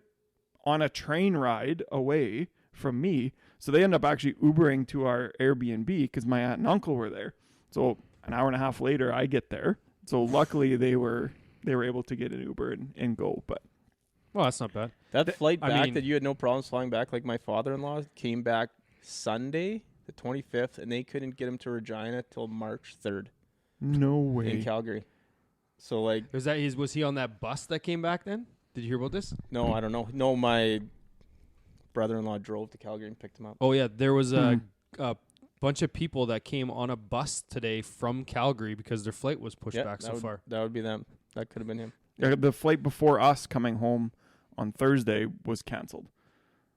on a train ride away from me. So they end up actually Ubering to our Airbnb because my aunt and uncle were there. So an hour and a half later, I get there. So luckily they were able to get an Uber and go. But Well, that's not bad. That flight I back mean- that you had no problems flying back, like my father-in-law came back Sunday, the 25th, and they couldn't get him to Regina till March 3rd no in way. Calgary. So like, Was he on that bus that came back then? Did you hear about this? no, I don't know. No, my brother-in-law drove to Calgary and picked him up. Oh yeah, there was a bunch of people that came on a bus today from Calgary because their flight was pushed Yep, back so far. That would be them. That could have been him. Yeah, the flight before us coming home on Thursday was canceled.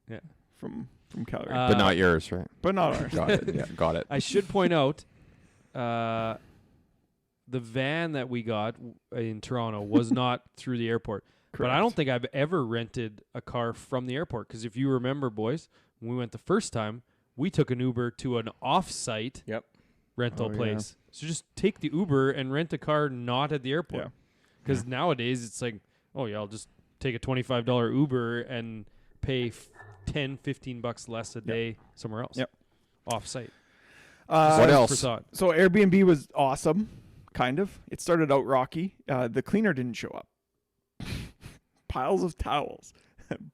Yeah. From Calgary. but not yours, right? but not ours. Got it. Yeah, got it. I should point out, the van that we got in Toronto was not through the airport. But I don't think I've ever rented a car from the airport because if you remember, boys, when we went the first time, we took an Uber to an off-site Yep. rental Oh, yeah. place. So just take the Uber and rent a car not at the airport. Yeah. Because nowadays it's like, oh yeah, I'll just take a $25 Uber and pay $10-15 less a day somewhere else. Yep. Off site. What else? So Airbnb was awesome, kind of. It started out rocky. The cleaner didn't show up. Piles of towels,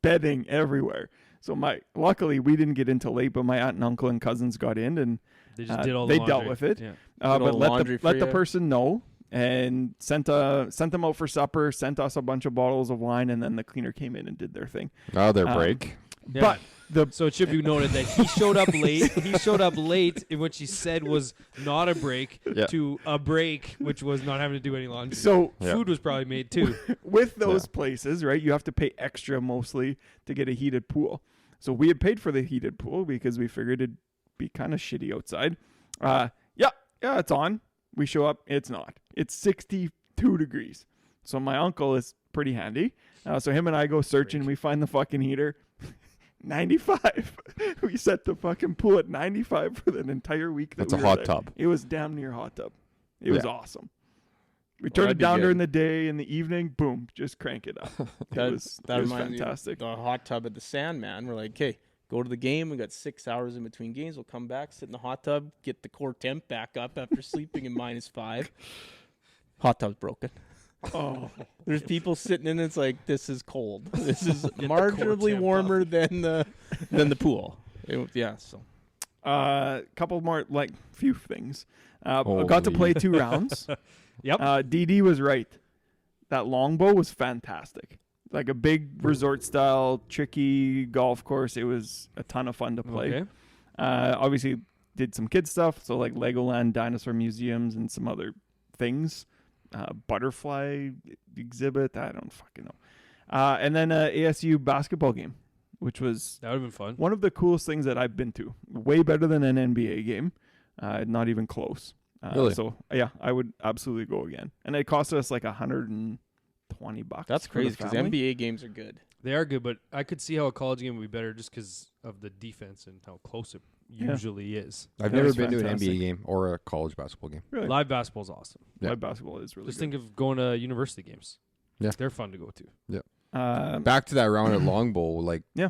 bedding everywhere. So luckily we didn't get in till late, but my aunt and uncle and cousins got in and They just did all the they dealt laundry. with it. Yeah. But let the you. person know and sent them out for supper, sent us a bunch of bottles of wine, and then the cleaner came in and did their thing. Oh, their break. Yeah. But So it should be noted that he showed up late. He showed up late in what she said was not a break Yeah. to a break, which was not having to do any laundry. so Yeah. Food was probably made too. with those places, right, you have to pay extra mostly to get a heated pool. So we had paid for the heated pool because we figured it'd be kind of shitty outside. Yeah, it's on. We show up, it's not. It's 62 degrees. So my uncle is pretty handy. So him and I go searching. We find the fucking heater. 95. We set the fucking pool at 95 for the entire week. That's we a were hot there. tub. It was damn near hot tub. It was Yeah. awesome. We turned that'd it be down good. during the day. In the evening, boom, just crank it up. That it was reminds me of fantastic. the hot tub at the Sandman. We're like, okay, go to the game. We got 6 hours in between games. We'll come back, sit in the hot tub, get the core temp back up after sleeping in -5. Hot tub's broken. Oh, There's people sitting in it. It's like, this is cold. This is the core marginally temp warmer than the pool. So couple more, few things. I got to play 2 rounds. Yep. DD was right. That longbow was fantastic. Like a big resort style, tricky golf course. It was a ton of fun to play. Okay. Obviously did some kid stuff. So like Legoland, dinosaur museums, and some other things. Butterfly exhibit. I don't fucking know. And then ASU basketball game, which was That would have been fun. one of the coolest things that I've been to. Way better than an NBA game. Not even close. Really? So yeah, I would absolutely go again. And it cost us like $120. that's for the crazy because family. NBA games are good. They are good, but I could see how a college game would be better just because of the defense and how close it usually is. I've That never was been to an fantastic. NBA game or a college basketball game. Really? Live basketball is awesome. Yeah. Live basketball is really Just good. think of going to university games. Yeah. They're fun to go to. Back to that round at Longbow, like, Yeah.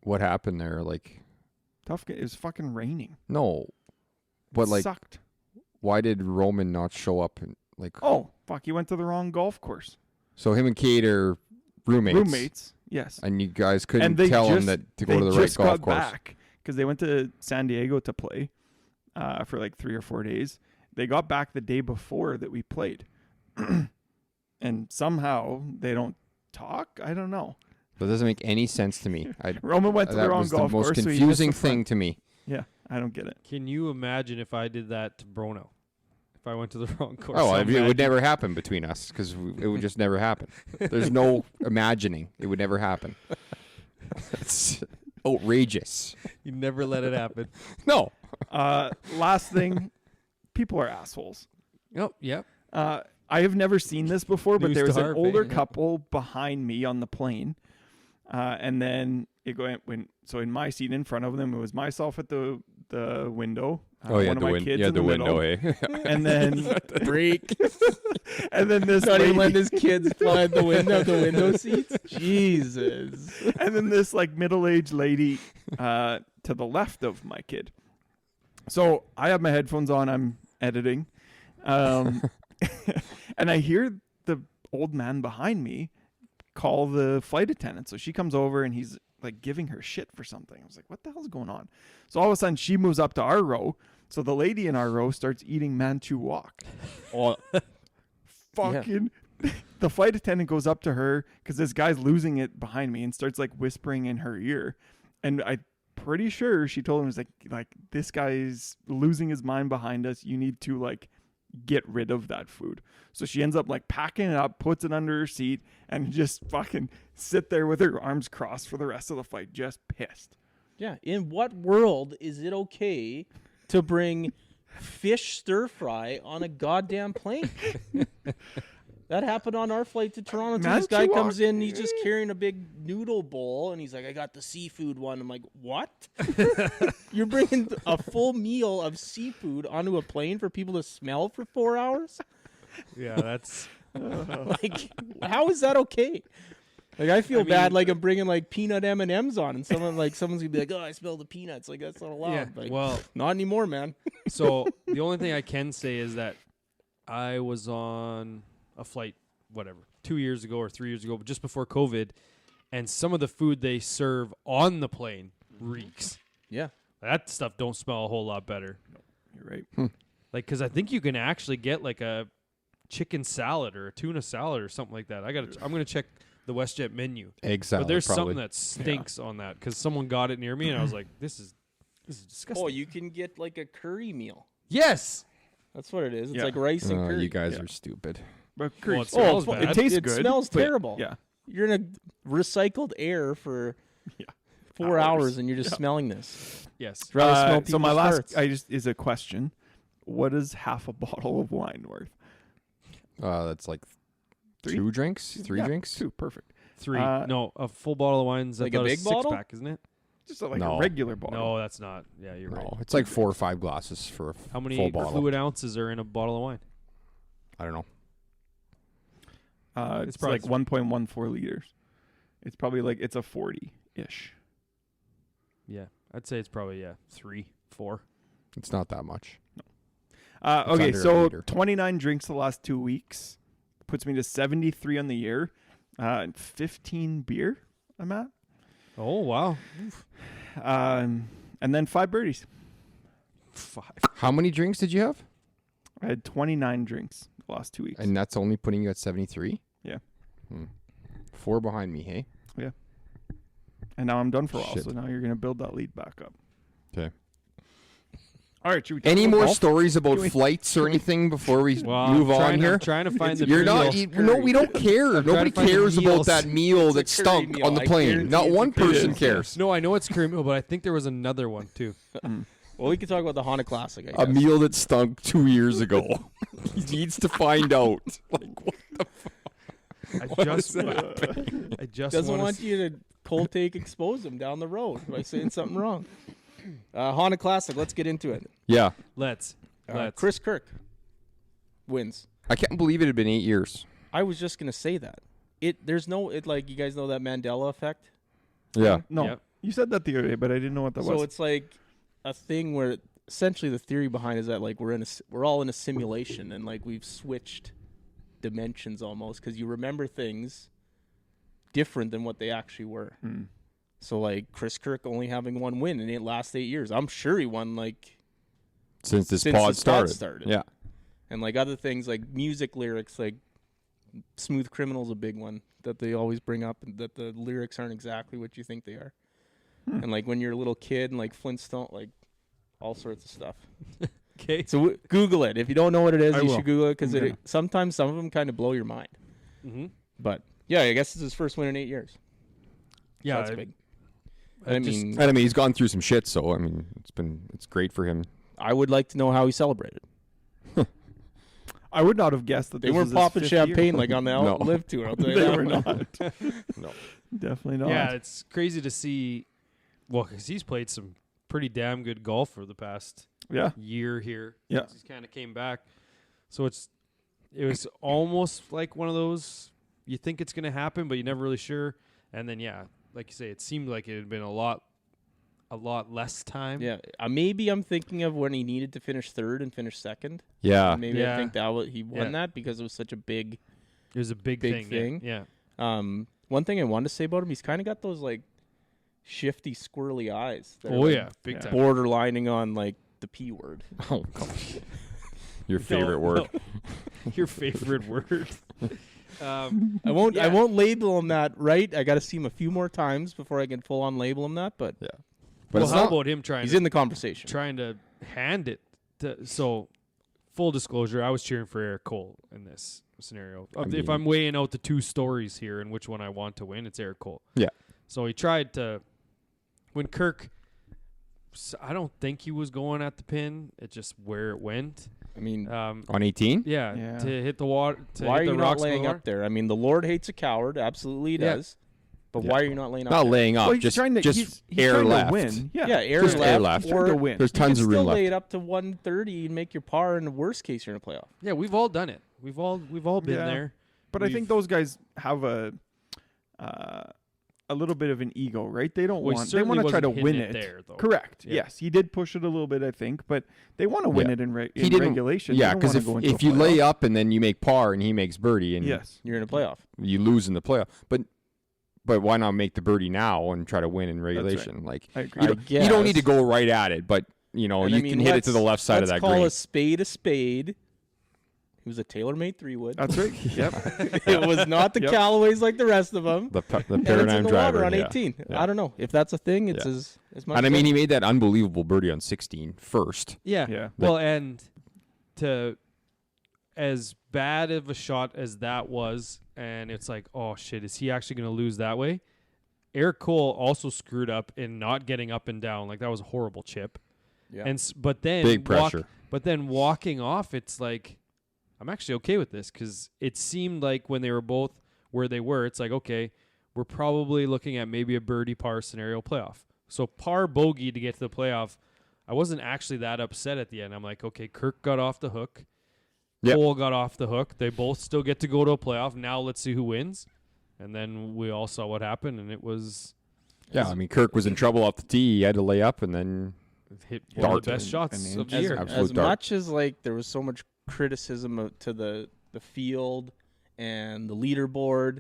what happened there? Like, Tough game. It was fucking raining. no, but It like, sucked. why did Roman not show up? And like, Oh, fuck. You went to the wrong golf course. so him and Kate are roommates. Yes. And you guys couldn't And they tell him just- that to They go to the right just golf got course. back because they went to San Diego to play for like 3 or 4 days. They got back the day before that we played. And somehow they don't talk. I don't know. That doesn't make any sense to me. Roman went to the That wrong was the golf most course. so he missed confusing the front. thing to me. Yeah, I don't get it. Can you imagine if I did that to Brono? If I went to the wrong course? Oh, I'll it would imagine. never happen between us because it would just never happen. There's no imagining. It would never happen. It's outrageous. You never let it happen. No. Last thing, people are assholes. Oh, yeah. I have never seen this before, but News there to was an Harp, older eh? couple behind me on the plane, and then it went. So in my seat in front of them, it was myself at the window. One of my kids in the middle, eh? and then Break. and then this Not even lady, letting his kids fly out the window seats. Jesus. and then this like middle-aged lady to the left of my kid. So I have my headphones on. I'm editing, and I hear the old man behind me call the flight attendant. So she comes over and he's like giving her shit for something. I was like, what the hell's going on? So all of a sudden she moves up to our row. So the lady in our row starts eating Manchu wok. Oh, Fucking the flight attendant goes up to her because this guy's losing it behind me and starts like whispering in her ear. And I'm pretty sure she told him, was like this guy's losing his mind behind us. You need to like get rid of that food. So she ends up like packing it up, puts it under her seat, and just fucking sit there with her arms crossed for the rest of the flight, just pissed. yeah. In what world is it okay to bring fish stir fry on a goddamn plane? That happened on our flight to Toronto. Too. This guy Manchu comes wok. in, he's just carrying a big noodle bowl, and he's like, I got the seafood one. I'm like, what? You're bringing a full meal of seafood onto a plane for people to smell for 4 hours? Yeah, that's Like, how is that okay? Like, I feel bad. Like, I'm bringing like peanut M&Ms on, and someone's gonna be like, "Oh, I smell the peanuts." Like, that's not allowed. Yeah, Like, well, not anymore, man. so the only thing I can say is that I was on a flight, whatever, 2 years ago or 3 years ago, but just before COVID, and some of the food they serve on the plane reeks. Yeah. That stuff don't smell a whole lot better. You're right. Like, because I think you can actually get like a chicken salad or a tuna salad or something like that. I'm gonna check the WestJet menu. Egg salad. But there's probably. something that stinks on that because someone got it near me and I was like, this is disgusting. Oh, you can get like a curry meal. Yes. That's what it is. It's Yeah. like rice and curry. You guys are stupid. But Well, curry it smells smells bad. It tastes it good. smells but- terrible. Yeah. You're in a recycled air for Yeah. 4 Hours. hours, and you're just smelling this. Yes. I'd rather smell So my people's last farts. is a question. What is half a bottle of wine worth? That's like 3? 2 drinks, 3 Yeah, drinks. 2, perfect. 3. Uh, No, a full bottle of wine's Like a about big 6 bottle? pack, isn't it? Just like No. a regular bottle. No, that's not. Yeah, you're right. No, it's like 4 or 5 glasses for a How many full bottle. fluid ounces are in a bottle of wine? I don't know. It's probably like 1.14 liters. It's probably like it's a 40-ish. Yeah, I'd say it's probably 3, 4. It's not that much. Okay, under a so liter. 29 drinks the last 2 weeks puts me to 73 on the year. And 15 beer I'm at. Oh wow, And then 5 birdies. 5. How many drinks did you have? I had 29 drinks the last 2 weeks. And that's only putting you at 73? Yeah. 4 behind me, hey? And now I'm done for a while, Shit. so now you're going to build that lead back up. 'Kay. All right, should we talk Any about more golf? stories about Can we- flights or anything before we Well, move I'm on trying, here? I'm trying to find the You're not. meal. No, we don't care. trying Nobody to find the cares about meals. that meal that It's a curry stunk meal. on the I plane. guarantee Not it's a one curry person meal. cares. No, I know it's curry meal, but I think there was another one too. Well, we can talk about the Honda Classic. I A guess. meal that stunk 2 years ago. He needs to find out. Like, what the fuck? I just Doesn't wanna want you to cold take expose him down the road by saying something wrong. Honda Classic. Let's get into it. Yeah. Let's. Chris Kirk wins. I can't believe it had been 8 years. I was just gonna say that. There's no like you guys know that Mandela effect. Yeah. No, Yep. you said that the other day, but I didn't know what that So was. it's like a thing where essentially the theory behind is that like we're all in a simulation and like we've switched dimensions almost because you remember things different than what they actually were. So like Chris Kirk only having 1 win in the last 8 years. I'm sure he won like Since this Since pod this pod started. started. Yeah. and like other things like music lyrics like Smooth Criminal's a big one that they always bring up and that the lyrics aren't exactly what you think they are. And like when you're a little kid and like Flintstone like all sorts of stuff. Okay. So Google it. If you don't know what it is, I you will. should Google it because Okay. sometimes some of them kind of blow your mind. Mm-hmm. But yeah, I guess it's his first win in 8 years. Yeah, So that's big. I I just- mean, And I mean, he's gone through some shit, so I mean, it's great for him. I would like to know how he celebrated. I would not have guessed that They this weren't was his popping 5th champagne year. like on the No. Live tour. I'll tell you They that were much. not. No. Definitely not. Yeah, it's crazy to see. Well, because he's played some pretty damn good golf for the past Yeah. year here. Yeah. Since he's kind of came back. So it was almost like one of those, you think it's going to happen, but you're never really sure. And then, yeah, like you say, it seemed like it had been a lot less time. Yeah, maybe I'm thinking of when he needed to finish third and finish second. Yeah. Maybe Yeah. I think that he won Yeah. that because it was such a big. It was a big, Big thing. thing. Yeah. One thing I wanted to say about him, he's kind of got those like shifty, squirrely eyes. That are, Oh, like, yeah. Big Yeah. time. borderlining on like the P word. Oh, gosh. Your favorite word. Your favorite word. I won't. I Yeah. won't label him that. Right. I got to see him a few more times before I can full on label him that. But But Well, it's how not, about him trying he's to in the conversation. trying to hand it to, so full disclosure, I was cheering for Eric Cole in this scenario. If mean- I'm weighing out the two stories here and which one I want to win, it's Eric Cole. Yeah. So he tried to, when Kirk, I don't think he was going at the pin. It's just where it went. I mean, on 18? Yeah, Yeah. to hit the water. To why are hit the you not rocks in the laying water. up there? I mean, the Lord hates a coward. Absolutely, he Yeah. does. But Yeah. why are you not laying up? Not there? laying up, Well, he's just trying to, just he's air trying left. to win. Yeah. Yeah, air Just left. air left. Trying Or to win. There's you tons can of room still left. lay it up to 130 and make your par. In the worst case, you're in a playoff. Yeah, we've all done it. We've all been Yeah. there. But I think those guys have a little bit of an ego, right? They don't want. They want to try to win it. There, though. Correct. Yeah. Yes, he did push it a little bit, I think, but they want to win it in regulation. Yeah, because if you lay up and then you make par and he makes birdie, and yes, You're in a playoff. you lose in the playoff. But why not make the birdie now and try to win in regulation? Like I agree. you don't need to go right at it, but you know And you can hit it to the left side of that Let's call green. a spade a spade. It was a tailor-made 3-wood. That's right. Yep. It was not the Yep. Callaways like the rest of them. The And it's in paradigm the driver water on yeah. 18. Yeah. I don't know if that's a thing. It's Yeah. as much. And I mean, he made that unbelievable birdie on 16 first. Yeah. Yeah. Well, and to as bad of a shot as that was, and it's like, oh shit, is he actually going to lose that way? Eric Cole also screwed up in not getting up and down. Like that was a horrible chip. Yeah. And but then Big pressure. But then walking off, it's like I'm actually okay with this because it seemed like when they were both where they were, it's like okay, we're probably looking at maybe a birdie par scenario playoff. So par bogey to get to the playoff. I wasn't actually that upset at the end. I'm like, okay, Kirk got off the hook. Yep. Cole got off the hook. They both still get to go to a playoff. Now let's see who wins. And then we all saw what happened, and it was Yeah, I mean, Kirk was in trouble off the tee. He had to lay up and then hit one of Dart the best and- shots and of the as, year. Absolute as dart. much as like there was so much criticism to the field and the leaderboard,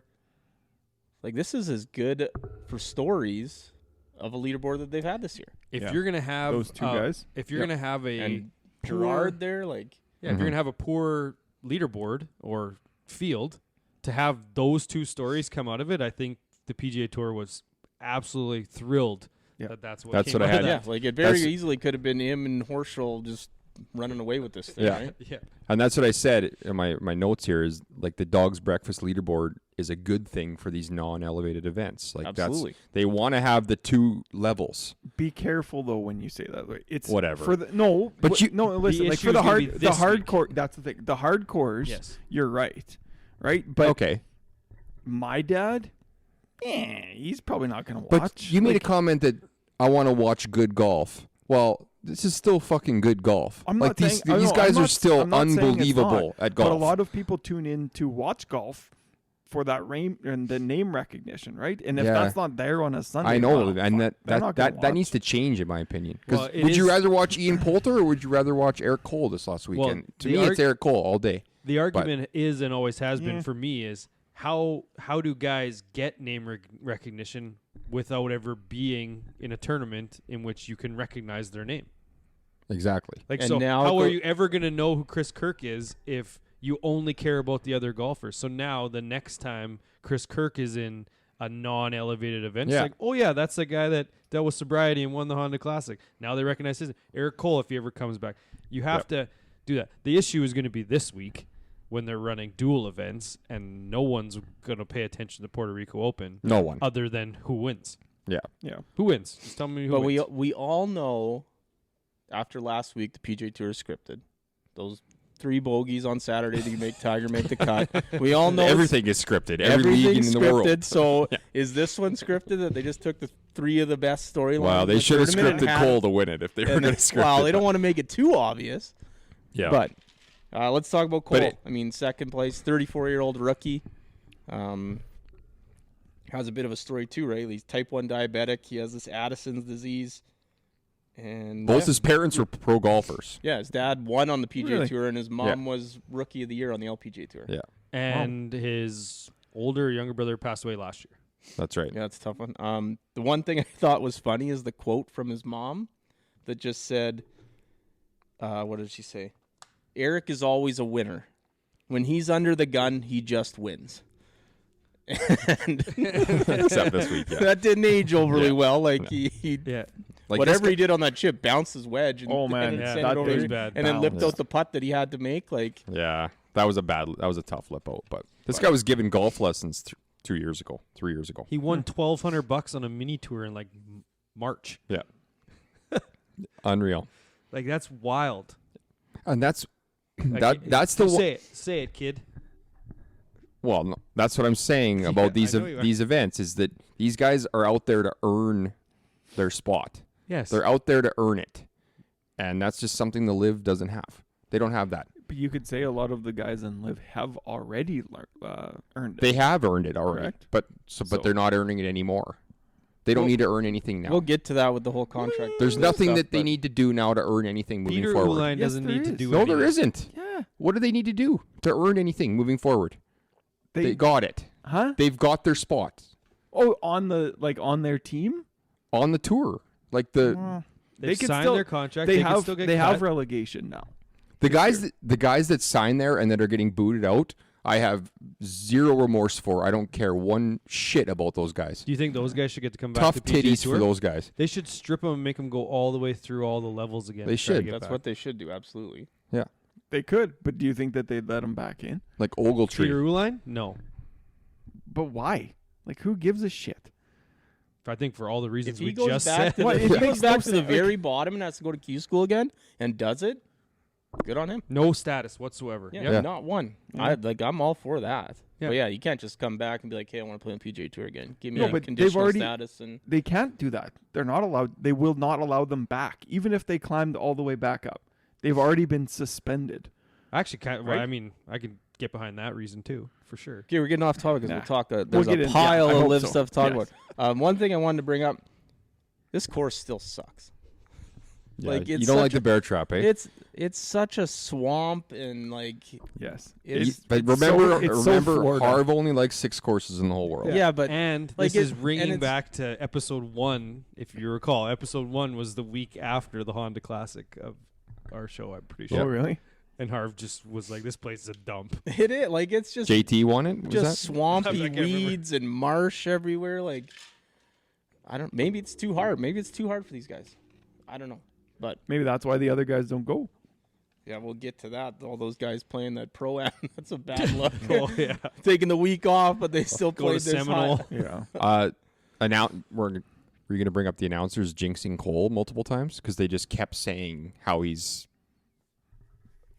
like this is as good for stories of a leaderboard that they've had this year. If Yeah. you're gonna have Those two guys. if you're gonna have a And poor- Gerard there, like yeah, if you're gonna have a poor leaderboard or field, to have those two stories come out of it, I think the PGA Tour was absolutely thrilled Yeah. that that's what That's came what I out of had. yeah, that. like it very That's- easily could have been him and Horschel just running away with this thing, Yeah. right? Yeah. And that's what I said in my notes here is like the Dog's Breakfast leaderboard is a good thing for these non-elevated events. Like Absolutely. they want to have the two levels. Be careful though when you say that. Like, it's Whatever. for the no, But but you- no. Listen, like issue for the is gonna be the this week. hardcore. That's the thing. The hardcores. Yes. You're right. But Okay. my dad, he's probably not gonna watch. But you made Like, a comment that I want to watch good golf. Well, this is still fucking good golf. I'm like not these saying, these I'm guys not- are still I'm not saying it's unbelievable not, at golf. But a lot of people tune in to watch golf for that rain and the name recognition, right? And if Yeah. that's not there on a Sunday, I know, well, and fuck, they're not gonna that needs watch. to change in my opinion. Because Well, it would you is- rather watch Ian Poulter or would you rather watch Eric Cole this last Well, weekend? To the me, it's Eric Cole all day. The argument is and always has been Yeah. for me is how do guys get name recognition without ever being in a tournament in which you can recognize their name? Exactly. Like, And so now how are go- you ever going to know who Chris Kirk is if you only care about the other golfers? So now the next time Chris Kirk is in a non-elevated event, Yeah. it's like, oh yeah, that's the guy that dealt with sobriety and won the Honda Classic. Now they recognize his Eric Cole if he ever comes back. You have to do that. The issue is going to be this week when they're running dual events and no one's going to pay attention to Puerto Rico Open No one. other than who wins. Yeah. Yeah. Who wins? Just tell me who But wins. we all know after last week the PGA Tour is scripted. Those 3 bogeys on Saturday to make Tiger make the cut. We all know Everything is scripted. Every league everything's in the scripted. world. So is this one scripted that they just took the 3 of the best storylines? Wow, in they the should have tournament and scripted had- Cole to win it if they were and going then- to script Well, it. they don't want to make it too obvious. Yeah. But let's talk about Cole. But I mean, second place, 34-year-old rookie. Has a bit of a story too, right? He's type 1 diabetic. He has this Addison's disease. And both his parents were pro golfers. his dad won on the PGA Really? Tour, and his mom was Rookie of the Year on the LPGA Tour. Yeah. and his younger brother passed away last year. That's right. Yeah, it's a tough one. The one thing I thought was funny is the quote from his mom that just said, what did she say? Eric is always a winner. When he's under the gun, he just wins. And Except this week, yeah. that didn't age overly well. Like he Yeah. Like whatever this he did on that chip, bounced his wedge and, Oh, man, and yeah, sent that it over was there, bad. and then lipped Balance. out the putt that he had to make. Like Yeah, that was a tough lip out. But this guy was giving golf lessons 3 years ago. He won $1,200 on a mini tour in like March. Yeah, unreal. Like that's wild. And that's Like, that's the one. say it, kid. Well, no, that's what I'm saying Yeah, about these I know you are. these events is that these guys are out there to earn their spot. Yes. They're out there to earn it, and that's just something the Live doesn't have. They don't have that. But you could say a lot of the guys in Live have already earned it. They have earned it already, Correct. but So- they're not earning it anymore. They don't Well, need to earn anything now. We'll get to that with the whole contract. There's nothing stuff, that they but need to do now to earn anything moving Peter forward. Uihlein Yes, doesn't there need to is. do No, anything. there isn't. Yeah. What do they need to do to earn anything moving forward? They got it. Huh? They've got their spots Oh, on their team? on the tour. Like the They've They could signed still- their contract. They They, have can still get they cut. have relegation now. the guys that sign there and that are getting booted out. I have zero remorse for. I don't care one shit about those guys. Do you think those guys should get to come back Tough to PGA titties Tour? for those guys. They should strip them and make them go all the way through all the levels again. They to try to should. get that's back. what they should do. Absolutely. They could, but do you think that they'd let him back in? Like Ogletree. Peter Uihlein? No. But why? Like, who gives a shit? I think for all the reasons If he we goes just back said. to What, the, it if he makes goes back no to the sense. Like- very bottom and has to go to Q school again and does it, good on him. No status whatsoever. Yeah, Yep. Yeah. not one. Yeah. I'm all for that. Yeah. But yeah, you can't just come back and be like, "Hey, I want to play on PGA Tour again. Give me No, a but they've conditional already- status." And They can't do that. They're not allowed. They will not allow them back, even if they climbed all the way back up. They've already been suspended. Actually, well, Right? I mean, I can get behind that reason too, for sure. okay, we're getting off topic because Nah. we'll talk. There's get a in- yeah, pile I of hope live so. stuff to talk Yes. about. One thing I wanted to bring up: this course still sucks. Yeah, Like, you it's don't such like the bear trap, eh? It's such a swamp and like Yes. It's- But it's remember, so remember, Florida. Harv only likes 6 courses in the whole world. yeah, but And like this is and ringing it's- back to episode 1, if you recall. Episode 1 was the week after the Honda Classic of our show, I'm pretty Oh, sure. really? And Harv just was like, this place is a dump. it is like it's just JT won it. Was just that? swampy I can't remember. weeds and marsh everywhere. Like I don't. Maybe it's too hard. Maybe it's too hard for these guys. I don't know. But Maybe that's why the other guys don't go. yeah, we'll get to that. All those guys playing that pro-am, that's a bad look. Oh, yeah. Taking the week off, but they still Go played to this Seminole. high. Yeah. Were you going to bring up the announcers jinxing Cole multiple times? Because they just kept saying how he's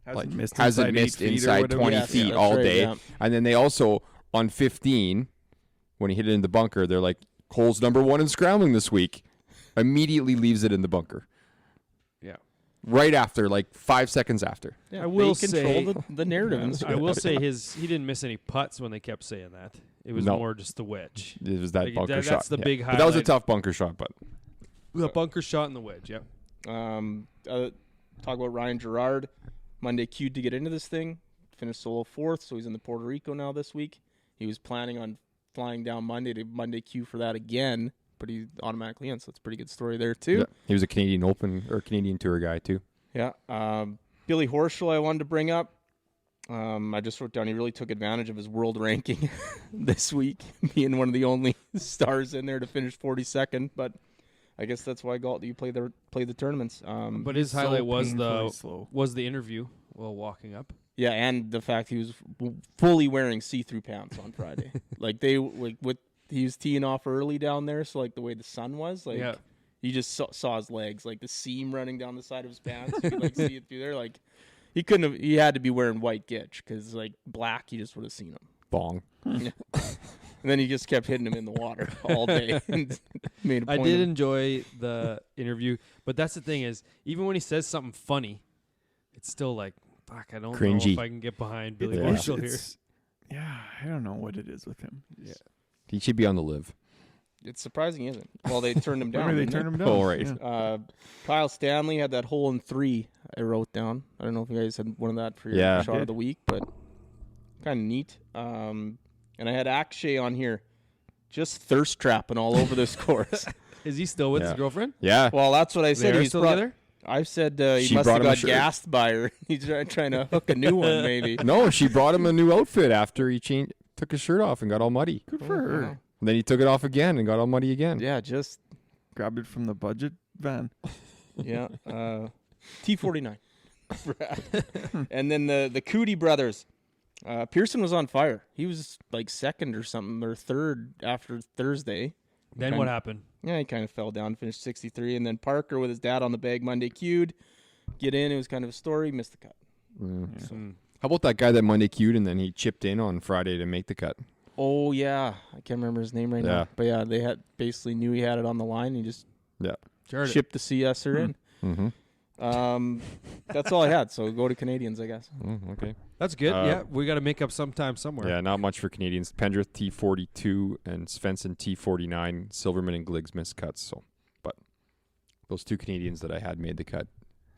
Hasn't like, missed hasn't inside 8 missed feet or inside whatever. 20 Yes, feet that's all right, day. yeah. And then they also, on 15, when he hit it in the bunker, they're like, Cole's number 1 in scrambling this week. Immediately leaves it in the bunker. Yeah. Right after, like 5 seconds after. Yeah, I will they control say- the narrative. in this I will sport. say he didn't miss any putts when they kept saying that. It was No. more just the wedge. It was that Like, bunker that's shot. the yeah. big But that was a highlight. tough bunker shot, but The bunker shot and the wedge, yeah. Talk about Ryan Gerard. Monday queued to get into this thing. Finished solo 4th, so he's in the Puerto Rico now this week. He was planning on flying down Monday to Monday queue for that again, but he's automatically in, so it's a pretty good story there too. yeah. He was a Canadian Open or Canadian Tour guy too. Yeah. Billy Horschel I wanted to bring up. I just wrote down he really took advantage of his world ranking this week, being one of the only stars in there to finish 42nd. But I guess that's why you play the tournaments. But his So painfully highlight slow. was the interview while walking up. Yeah, and the fact he was fully wearing see-through pants on Friday. He was teeing off early down there, so like the way the sun was, like Yeah. you just saw his legs, like the seam running down the side of his pants. You could like see it through there. Like he couldn't have. He had to be wearing white gitch because like black, you just would have seen him. Bong. And then he just kept hitting him in the water all day. And made a I point did of- enjoy the interview, but that's the thing is, even when he says something funny, it's still like, fuck, I don't know Cringy. if I can get behind Billy Yeah. Horschel here. Yeah, I don't know what it is with him. Yeah. He should be on the live. It's surprising he isn't. Well, they turned him down. Remember they didn't turned him down. Oh, right. Yeah. Kyle Stanley had that hole in 3 I wrote down. I don't know if you guys had one of that for your Yeah. shot of the week, but kind of neat. And I had Akshay on here, just thirst trapping all over this course. Is he still with Yeah. his girlfriend? Yeah. Well, that's what I said. They're He's still brought- together? I've said he She must brought have him a got shirt. gassed by her. He's trying to hook a new one, maybe. No, she brought him a new outfit after he took his shirt off and got all muddy. Good for her. Wow. And then he took it off again and got all muddy again. Yeah, just Grabbed it from the budget van. yeah. T49. And then the Cootie brothers. Pearson was on fire. He was like 2nd or something or 3rd after Thursday. Then what happened? Yeah, he kind of fell down, finished 63. And then Parker with his dad on the bag Monday queued. Get in. It was kind of a story. Missed the cut. Mm. How about that guy that Monday queued and then he chipped in on Friday to make the cut? Oh, yeah. I can't remember his name right Yeah. now. But yeah, they had basically knew he had it on the line. He just Jarred it. shipped the CSer in. Mm-hmm. That's all I had. So go to Canadians, I guess. Okay. That's good. Yeah, we got to make up sometime somewhere. Yeah, not much for Canadians. Pendrith T42 and Svensson T49. Silverman and Gliggs missed cuts. So, but those two Canadians that I had made the cut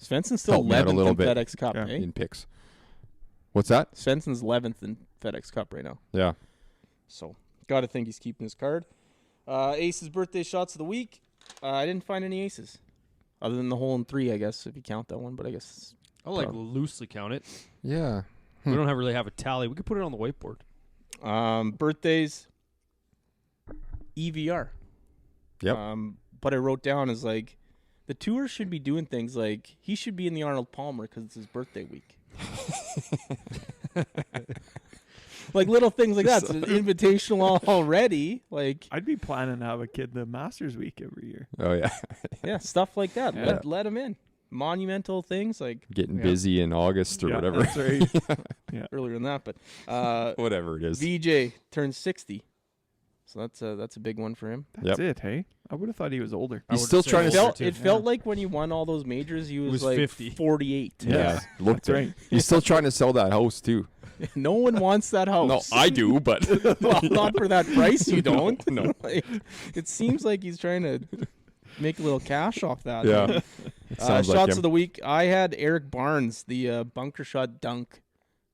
Svensson's still Helped me out a 11th little in bit. FedEx Cup, Yeah. eh? in picks. What's that? Svensson's 11th in FedEx Cup right now. Yeah. So, got to think he's keeping his card. Aces birthday shots of the week. I didn't find any aces. Other than the hole in 3, I guess, if you count that one. But I guess I'll loosely count it. Yeah. We don't really have a tally. We could put it on the whiteboard. birthdays, EVR. Yep. But I wrote down is like, the tour should be doing things like, he should be in the Arnold Palmer because it's his birthday week. Like little things like that. It's an invitational already. Like, I'd be planning to have a kid the Masters week every year. Oh, yeah. yeah, stuff like that. Yeah. Let him in. Monumental things like Getting busy in August or Yeah, whatever. That's right. earlier than that. But Whatever it is. VJ turns 60. So that's a big one for him. That's it, hey? I would have thought he was older. I He's would still say trying to older, too. It felt like when you won all those majors, he was was like 50. 48. Yeah. Looked That's right. He's still trying to sell that house, too. No one wants that No, house. I do, but. Well, not for that price, you don't. No. Like, it seems like he's trying to make a little cash off that. Yeah. It sounds Shots like of him. the week. I had Eric Barnes, the bunker shot dunk.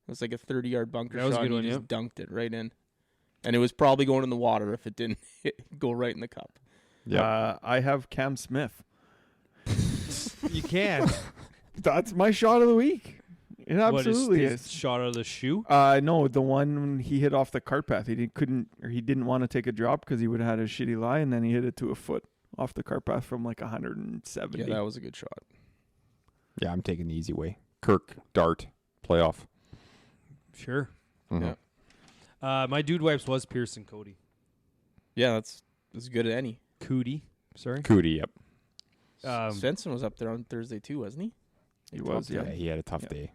It was like a 30-yard bunker That was a shot. good and one, he just dunked it right in. And it was probably going in the water if it didn't go right in the cup. Yeah. I have Cam Smith. You can. That's my shot of the week. It absolutely what, his is. shot out of the shoe. No, the one when he hit off the cart path. He didn't want to take a drop because he would have had a shitty lie, and then he hit it to a foot off the cart path from like 170. Yeah, that was a good shot. Yeah, I'm taking the easy way. Kirk, Dart, playoff. Sure. Mhm. Yeah. My dude wipes was Pearson Cody. Yeah, that's as good as any. Cootie. Sorry. Cootie, yep. Svensson was up there on Thursday too, wasn't he? He was, Yeah, yeah. he had a tough Yeah. day.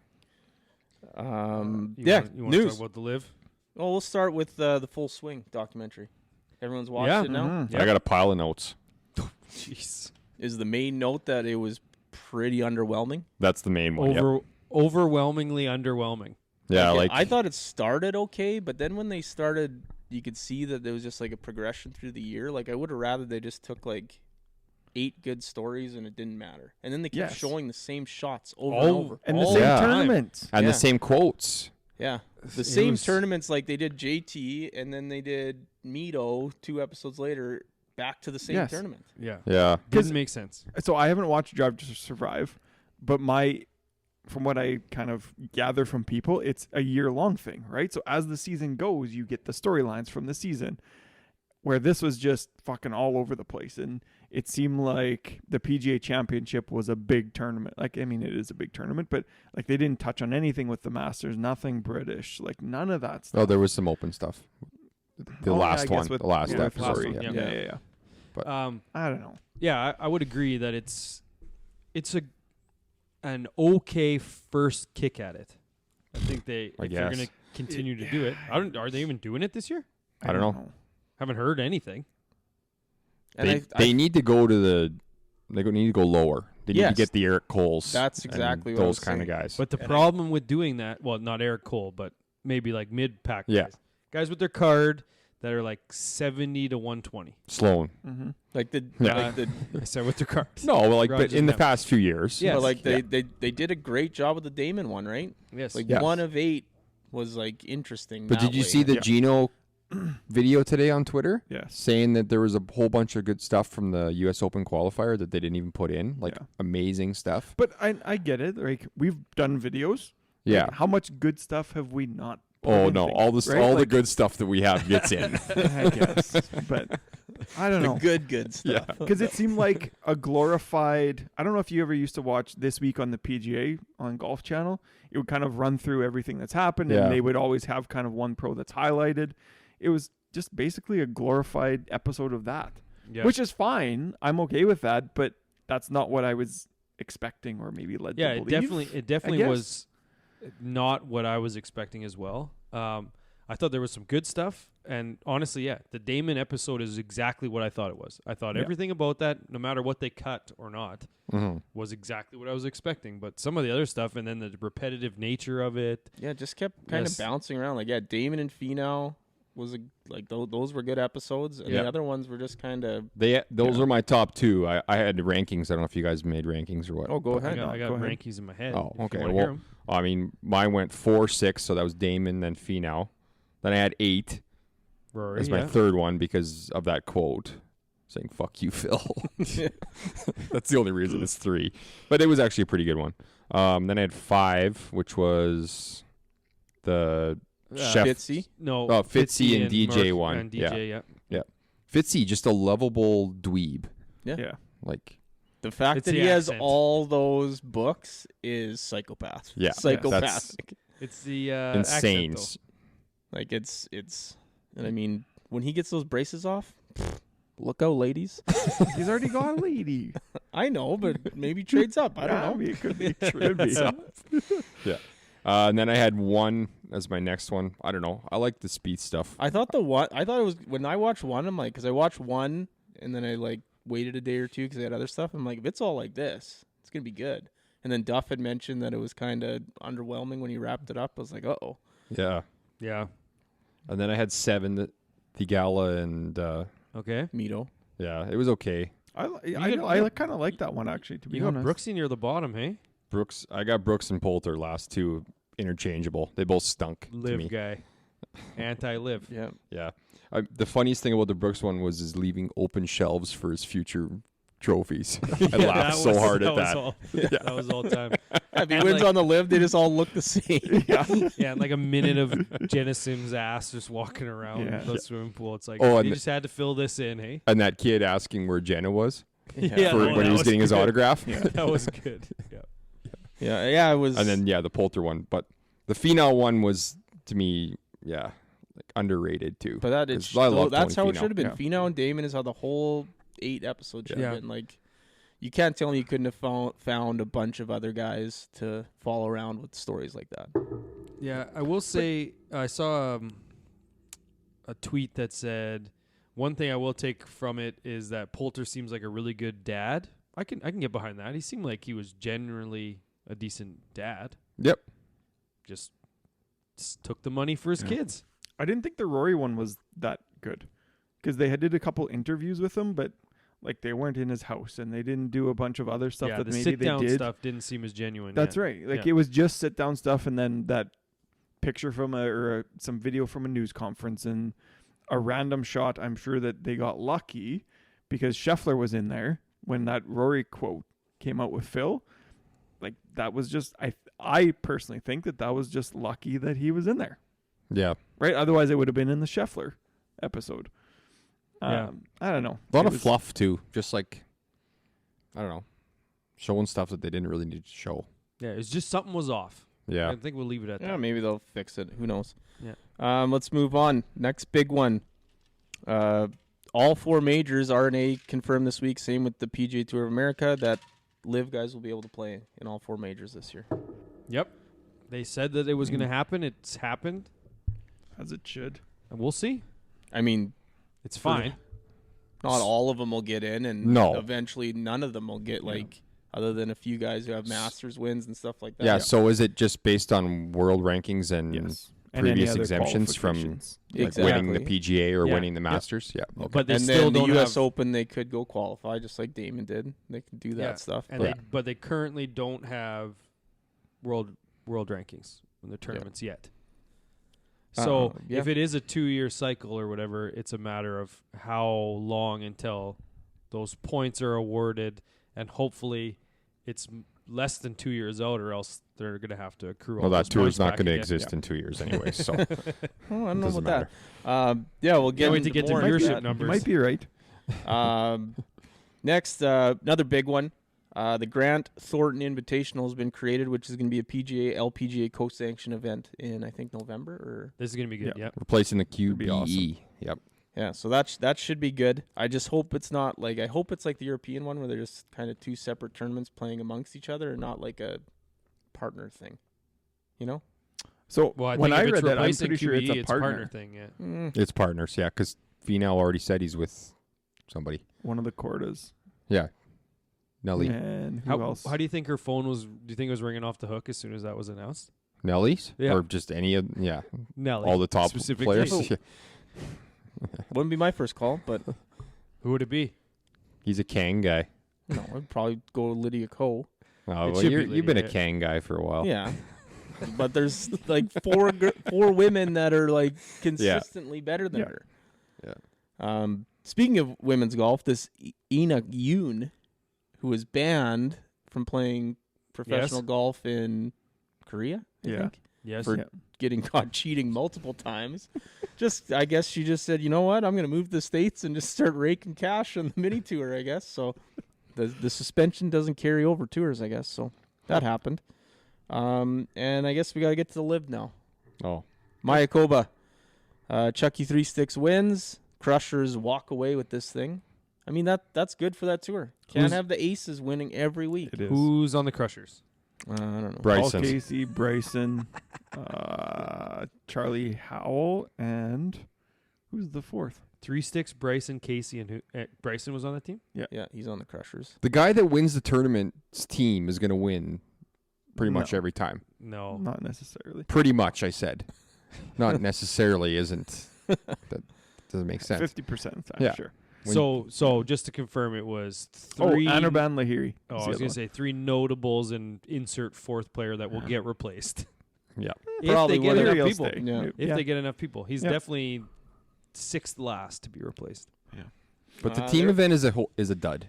You Yeah, wanna news. talk about the live? Well, we'll start with the Full Swing documentary. Everyone's watched Yeah. it now. Mhm. Yeah. I got a pile of notes. Jeez. Is the main note that it was pretty underwhelming? That's the main one. Yep. Overwhelmingly underwhelming. Yeah, like I thought it started okay, but then when they started, you could see that there was just like a progression through the year. Like I would have rather they just took like 8 good stories and it didn't matter, and then they kept Yes. showing the same shots over and over. And the All same the time. tournaments. and yeah. the same quotes. Yeah, the It same was- tournaments. Like they did JT, and then they did Mito 2 episodes later. Back to the same Yes. tournament. Yeah. Yeah. Doesn't make sense. So I haven't watched Drive to Survive, but from what I kind of gather from people, it's a year-long thing, right? So as the season goes, you get the storylines from the season, where this was just fucking all over the place. And it seemed like the PGA Championship was a big tournament. Like, I mean, it is a big tournament, but like they didn't touch on anything with the Masters, nothing British, like none of that stuff. Oh, there was some open stuff. The Oh, yeah, last I guess one. with- The last yeah, with episode. last one, yeah. yeah. Yeah. I don't know. Yeah, I would agree that it's an okay first kick at it. I think if they're guess. going to continue to do it. Are they even doing it this year? I don't know. Haven't heard anything. And They need to go to need to go lower. They need Yes. to get the Eric Coles. That's and exactly what I those was kind of saying. guys. But the problem with doing that, well, not Eric Cole, but maybe like mid-pack Yeah. guys with their card that are like 70 to 120. Sloan. Mm-hmm. like the Yeah. like the I said with their cards. No, well, like, Rogers but in the Knapp. past few years. Yes. but like Yeah. they did a great job with the Damon one, right? Yes. Like Yes. 1 of 8 was like interesting. But that did you way. see the Yeah. Gino video today on Twitter? Yes. Saying that there was a whole bunch of good stuff from the U.S. Open qualifier that they didn't even put in, like Yeah. amazing stuff. But I get it. Like we've done videos. Yeah. Like, how much good stuff have we not? put Oh in no, things, all this, right? all the Like, good stuff that we have gets in. I guess, but I don't the know. good stuff? Yeah. Because it seemed like a glorified. I don't know if you ever used to watch This Week on the PGA on Golf Channel. It would kind of run through everything that's happened, Yeah. and they would always have kind of one pro that's highlighted. It was just basically a glorified episode of that, Yeah. which is fine. I'm okay with that, but that's not what I was expecting or maybe led yeah, to it believe. definitely guess. was not what I was expecting as well. I thought there was some good stuff, and honestly, yeah, the Damon episode is exactly what I thought it was. I thought Yeah. everything about that, no matter what they cut or not, was exactly what I was expecting. But some of the other stuff, and then the repetitive nature of it. Yeah, just kept kind Yes. of bouncing around. Like, yeah, Damon and Finau was those were good episodes, and Yeah. the other ones were just kind of. Those are my top two. I had rankings. I don't know if you guys made rankings or what. Oh, go I ahead. got, Go ahead. rankings in my head. Oh, if you okay. wanna Well, hear 'em. I mean, mine went 4, 6, so that was Damon, then Finau. Then I had 8 Rory, as my yeah. third one because of that quote saying "fuck you, Phil." That's the only reason it's 3, but it was actually a pretty good one. Then I had 5, which was the chef Fitzy. No, Fitzy and DJ Murph one. And DJ, yeah. Fitzy, just a lovable dweeb. Yeah. Like, The fact It's that the he has accent. all those books is psychopath. Yeah, Psychopathic. It's the insane. accent, Like it's and I mean when he gets those braces off, look out, ladies. He's already got a lady. I know, but maybe trades up. I don't Yeah, know. I mean, it could be. Could be. And then I had 1 as my next one. I don't know. I like the Spieth stuff. I thought it was when I watched one. I'm like, because I watched one and then I like waited a day or two because I had other stuff. I'm like, if it's all like this, it's gonna be good. And then Duff had mentioned that it was kind of underwhelming when he wrapped it up. I was like, oh, Yeah. yeah. And then I had 7, the Gala, and Okay. Mito. yeah, it was okay. I kind of like that one actually. To be You got honest, Brooksy near the bottom, hey? Brooks, I got Brooks and Poulter last 2 interchangeable. They both stunk to Live me. guy. Anti-live. Yeah. Yeah. The funniest thing about the Brooks one was his leaving open shelves for his future trophies. I laughed so hard at that. That was all time. If he And, wins like- on the live, they just all look the same. Yeah, and like a minute of Jenna Sims' ass just walking around Yeah. the swimming pool. It's like, Oh, and you the- just had to fill this in, hey? And that kid asking where Jenna was Yeah, for no, when that he was was getting his good. autograph. That was good. Yeah. Yeah, it was. And then the Poulter one, but the Finau one was to me, like underrated too. but that 'Cause I love that's how Tony it should have been. Yeah. Finau and Damon is how the whole 8 episodes should Yeah. have been. Like, you can't tell me you couldn't have found a bunch of other guys to follow around with stories like that. Yeah, I will say I saw a tweet that said one thing I will take from it is that Poulter seems like a really good dad. I can get behind that. He seemed like he was generally a decent dad. Yep. Just took the money for his kids. I didn't think the Rory one was that good because they did a couple interviews with him, but like they weren't in his house and they didn't do a bunch of other stuff yeah, that the maybe sit they down did. stuff didn't seem as genuine. That's yet. right. Like Yeah. it was just sit down stuff, and then that picture from some video from a news conference and a random shot. I'm sure that they got lucky because Scheffler was in there when that Rory quote came out with Phil. Like that was just I personally think that was just lucky that he was in there, Yeah. right? Otherwise, it would have been in the Scheffler episode. Yeah. I don't know. A lot It of was- fluff too. Just like, I don't know, showing stuff that they didn't really need to show. Yeah, it's just something was off. Yeah. I think we'll leave it at Yeah, that. maybe they'll fix it. Who knows? Yeah. Let's move on. Next big one. All 4 majors RNA confirmed this week. Same with the PGA Tour of America that live guys will be able to play in all 4 majors this year. Yep. They said that it was going to happen. It's happened. as it should. And we'll see. I mean, It's fine. not all of them will get in, and No. eventually none of them will get other than a few guys who have Masters wins and stuff like that. Yeah. So is it just based on world rankings and Yes. And any previous other exemptions from qualifications. like winning the Exactly. PGA or Yeah. winning the Masters? Yeah. Okay. But they and still then the don't U.S. have Open, they could go qualify just like Damon did. They can do that Yeah, stuff. and But but they currently don't have world rankings in their tournaments yet. So yeah. if it is a 2-year cycle or whatever, it's a matter of how long until those points are awarded, and hopefully it's less than 2 years out, or else they're going to have to accrue. Well, all that those tour points is not back going to again. exist in 2 years anyway. So Oh, I don't know doesn't about that. Yeah, we'll get Can't wait into to get to more into viewership that. numbers. You might be right. Next, another big one. The Grant Thornton Invitational has been created, which is going to be a PGA LPGA co-sanction event in I think November or This is going to be good. Yeah. Yep. replacing the QBE. be awesome. Yep. yeah. So that should be good. I just hope it's not like I hope it's like the European one where they're just kind of 2 separate tournaments playing amongst each other and not like a partner thing. You know? So Well, I when think I if it's read that, I'm replacing pretty sure QE, it's a partner. thing. Yeah. It's partners, yeah, because Finau already said he's with somebody. One of the Cordas. Yeah. Nelly. And who How, else? how do you think her phone was? Do you think it was ringing off the hook as soon as that was announced? Nelly's? Yeah. Or just any of, yeah, Nelly. all the top specific players? case. Yeah. Wouldn't be my first call, but Who would it be? He's a Kang guy. no, I'd probably go Lydia Ko. Oh, It well, should be you've been a Lydia. Kang guy for a while. Yeah. But there's like four women that are like consistently better than Yeah. her. Yeah. Speaking of women's golf, this Ina Yoon, who was banned from playing professional golf in Korea, I Yeah. think, Yes. for getting caught cheating multiple times. I guess she just said, you know what, I'm going to move to the States and just start raking cash on the mini tour, I guess. So the suspension doesn't carry over tours, I guess. So that happened. And I guess we got to get to the live now. Oh. Mayakoba, Chucky 3 Sticks wins. Crushers walk away with this thing. I mean, that's good for that tour. Can't Who's- have the aces winning every week. It is. Who's on the Crushers? I don't know. Paul Bryson. Casey, Bryson, Charlie Howell, and who's the fourth? 3 Sticks, Bryson, Casey, and who? Bryson was on that team. Yeah, he's on the Crushers. The guy that wins the tournament's team is going to win pretty much No. every time. No. Not necessarily. Pretty much, I said. Not necessarily isn't. That doesn't make sense. 50% of the time, Yeah. sure. When- So just to confirm, it was three. Anirban Lahiri. Oh, I was gonna say 3 notables and insert fourth player that will get replaced. Yeah. If Probably they get one of enough Lahiri will people. stay. Yeah. If Yeah. they get enough people, he's Yeah. definitely 6th last to be replaced. But the team event is a dud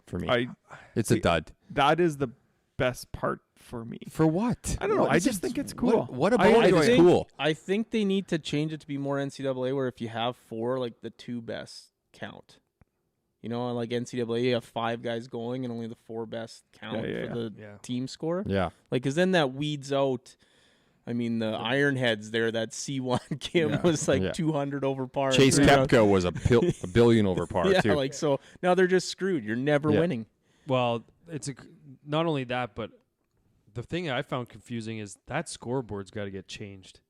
for me. It's a see, dud. That is the best part for me. For what? I don't know. What I is just it- think it's cool. What I about it enjoy is it. cool? I think they need to change it to be more NCAA, where if you have 4, like the 2 best count. You know, like NCAA, you have 5 guys going and only the 4 best count Yeah. for the Yeah. team score. Yeah. Like, because then that weeds out. I mean, the Ironheads there, that C1 Kim Yeah. was like Yeah. 200 over par. Chase 3 rounds. Koepka was a billion over par Yeah, too. like so now they're just screwed. You're never Yeah. winning. Well, it's not only that, but the thing I found confusing is that scoreboard's got to get changed.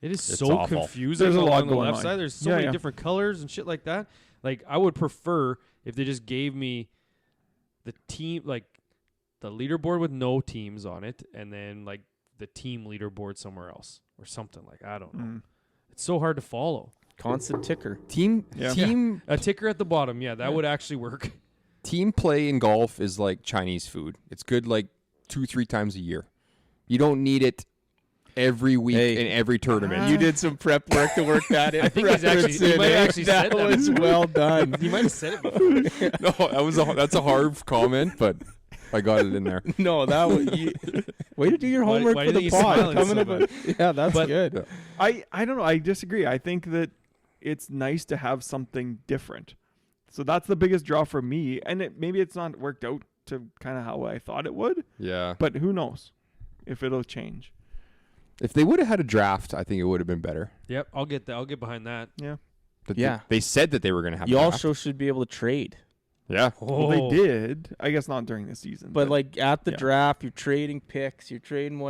It is It's so awful. confusing. There's a lot on the going left on. side. There's so Yeah, many yeah. different colors and shit like that. Like I would prefer if they just gave me the team, like the leaderboard with no teams on it, and then like the team leaderboard somewhere else or something. Like I don't know. Mm. It's so hard to follow. Constant ticker. Team Yeah. team A ticker at the bottom, yeah, that would actually work. team play in golf is like Chinese food. It's good like 2-3 times a year. You don't need it every week Hey. in every tournament. You did some prep work to work that in. I think he's actually- he might have actually that said that was before. well done. You might have said it before. No, that's a hard comment, but I got it in there. No, that was way to do your Why- homework why for do the you think he's pod. smiling Coming so up with- yeah, that's But- good. I don't know. I disagree. I think that it's nice to have something different. So that's the biggest draw for me. And maybe it's not worked out to kind of how I thought it would, Yeah. but who knows if it'll change. If they would have had a draft, I think it would have been better. Yep, I'll get that. I'll get behind that. Yeah. But Yeah. They said that they were going to have You a draft. also should be able to trade. Yeah. Well, they did. I guess not during the season. But like at the yeah. draft, you're trading picks. You're trading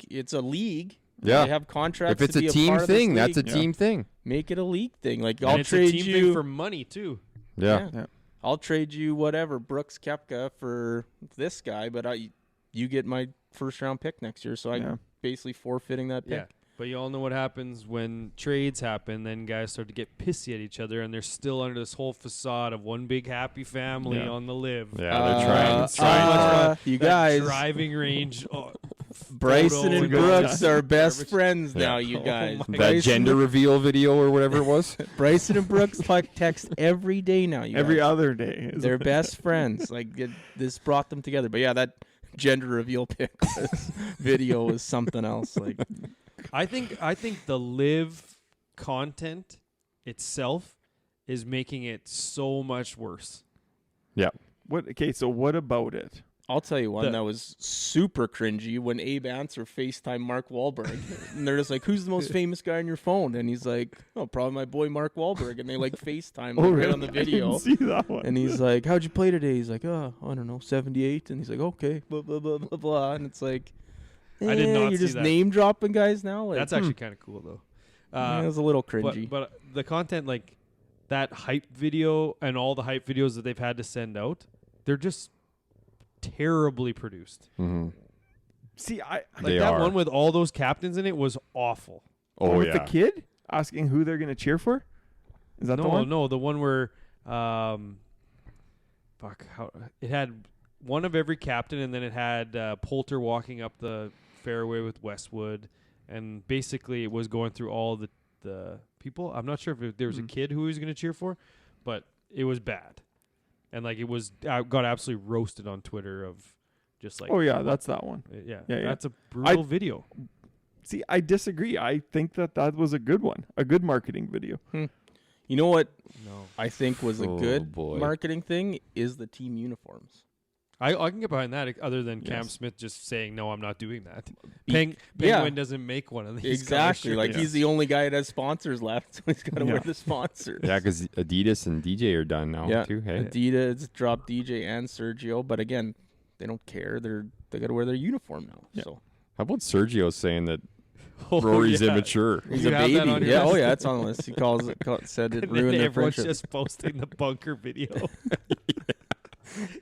it's a league. Yeah. They have contracts. If it's to a be team part of this thing, that's a league. Yeah. team thing. Make it a league thing. Like And I'll it's trade a team you thing for money too. Yeah. Yeah. I'll trade you whatever Brooks Koepka for this guy, but you get my first round pick next year. So Yeah. I'm basically forfeiting that pick. Yeah. But you all know what happens when trades happen. Then guys start to get pissy at each other, and they're still under this whole facade of one big happy family Yeah. on the live. Yeah, they're trying. You That guys, driving range. Bryson photo and and Brooks all are best Garbage. friends Yeah. now. You Oh guys, my That Bryson, gender reveal video or whatever it was. Bryson and Brooks text every day now. You Every guys. other day. They're best friends. Like this brought them together. But yeah, that gender reveal pic video was something else. Like I think the live content itself is making it so much worse. What? Okay, so what about it? I'll tell you one The- that was super cringy when Abe Answer FaceTime Mark Wahlberg. And they're just like, who's the most famous guy on your phone? And he's like, oh, probably my boy Mark Wahlberg. And they like FaceTime like, right on the I video. didn't see that one. And he's like, how'd you play today? He's like, oh, I don't know, 78. And he's like, okay, blah, blah, blah, blah, blah. And it's like, I did not You're see just that. name dropping guys now. Like, That's actually kind of cool though. it was a little cringy. But the content, like that hype video and all the hype videos that they've had to send out, they're just terribly produced. Mm-hmm. See, I Like They that are. one with all those captains in it was awful. Oh with yeah. the kid asking who they're gonna cheer for. Is that the one? No, the one where, it had one of every captain, and then it had Poulter walking up the fairway with Westwood, and basically it was going through all the people. I'm not sure if there was a kid who he was going to cheer for, but it was bad, and like it was got absolutely roasted on Twitter of just like. Oh yeah, that's that one. Yeah, Yeah. that's a brutal video. See, I disagree. I think that was a good one, a good marketing video. You know what No, I think was a Oh, good boy. marketing thing is the team uniforms. I can get behind that. Other than Cam Yes. Smith just saying no, I'm not doing that. Yeah. Penguin doesn't make one of these. Exactly. color Like shirts. he's the only guy that has sponsors left, so he's got to Yeah. wear the sponsors. Yeah, because Adidas and DJ are done now Yeah. too. Hey, Adidas dropped DJ and Sergio, but again, they don't care. They got to wear their uniform now. Yeah. So how about Sergio saying that Oh, Rory's yeah. immature? he's You a have that on baby. your Yeah. list? Oh yeah, it's on the list. He said it And ruined then their everyone's friendship. just posting the bunker video.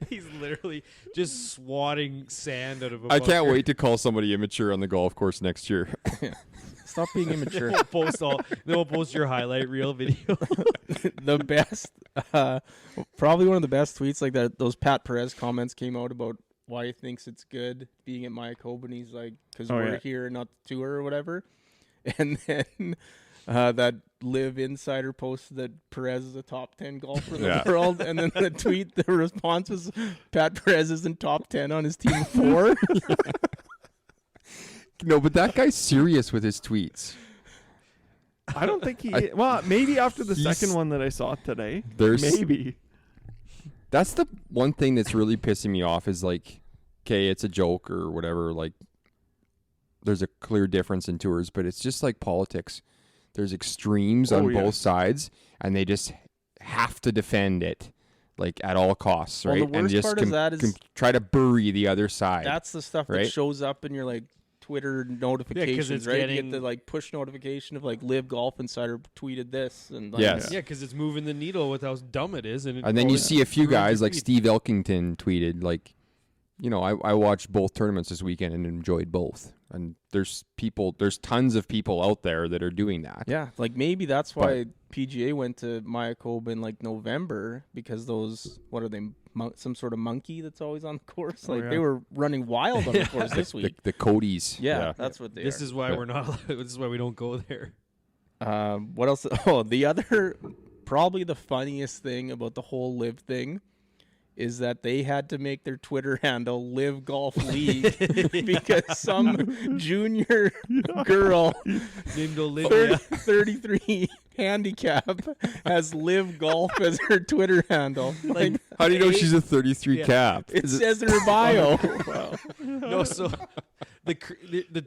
He's literally just swatting sand out of a I can't bunker. wait to call somebody immature on the golf course next year. Stop being immature. Then we'll post your highlight reel video. The best, probably one of the best tweets like that. Those Pat Perez comments came out about why he thinks it's good being at Mayakoba, and he's like, because Oh, we're yeah. here, not the tour or whatever. And then that Live Insider posted that Perez is a top 10 golfer in the Yeah. world, and then the tweet, the response was, Pat Perez isn't top 10 on his team of 4. No, but that guy's serious with his tweets. I don't think he. Well, maybe after the He's- second one that I saw today. There's Maybe. That's the one thing that's really pissing me off is like, okay, it's a joke or whatever. Like, there's a clear difference in tours, but it's just like politics. There's extremes on yeah. both sides, and they just have to defend it, like at all costs, Well, right? the and worst just part of that is try to bury the other side. That's the stuff Right? that shows up in your like Twitter notifications, it's right? You getting- get the like push notification of like Live Golf Insider tweeted this, and like, Yes. Yeah, because it's moving the needle with how dumb it is, And then you see a few guys like Steve Elkington tweeted, like, you know, I watched both tournaments this weekend and enjoyed both. And there's tons of people out there that are doing that. Yeah, like maybe that's why PGA went to Mayakoba in like November, because those, what are they, some sort of monkey that's always on the course? Oh, Like yeah. they were running wild on the course this The, week. the Cody's. Yeah, that's what they This are. is why Yeah. we're not allowed. This is why we don't go there. What else? Oh, the other, probably the funniest thing about the whole Live thing is that they had to make their Twitter handle Live Golf League because some junior girl, Named Olivia. 33 handicap, has Live Golf as her Twitter handle. Like, How do you know she's a 33 Yeah. cap? it says in her bio. No, so the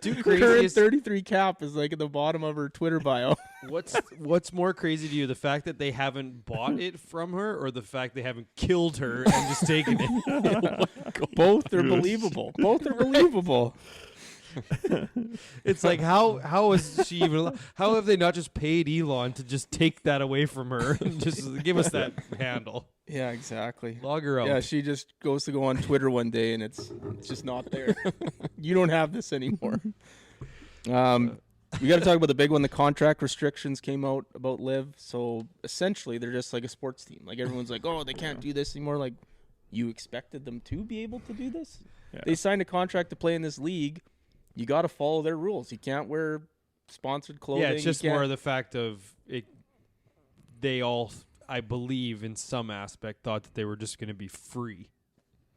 two Current craziest. 33 cap is like at the bottom of her Twitter bio. What's more crazy to you, the fact that they haven't bought it from her, or the fact they haven't killed her and just taken it? Both are believable. Both are believable. It's like how is she even? How have they not just paid Elon to just take that away from her and just give us that handle? Yeah, exactly. Log her out. Yeah, she just goes to go on Twitter one day and it's just not there. You don't have this anymore. We got to talk about the big one. The contract restrictions came out about Live. So essentially, they're just like a sports team. Like everyone's like, oh, they can't do this anymore. Like, you expected them to be able to do this? Yeah. They signed a contract to play in this league. You got to follow their rules. You can't wear sponsored clothing. Yeah, it's just You can't- more of the fact of it. They all, I believe, in some aspect, thought that they were just going to be free.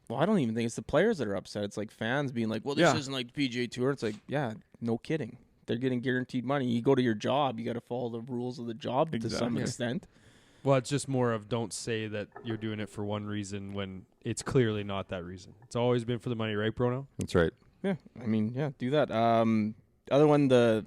Well, I don't even think it's the players that are upset. It's like fans being like, well, this Yeah. isn't like the PGA Tour. It's like, yeah, no kidding. They're getting guaranteed money. You go to your job, you got to follow the rules of the job to some Exactly. extent. Well, it's just more of don't say that you're doing it for one reason when it's clearly not that reason. It's always been for the money, right, Bruno? That's right. Yeah, I mean, yeah, do that. Other one, the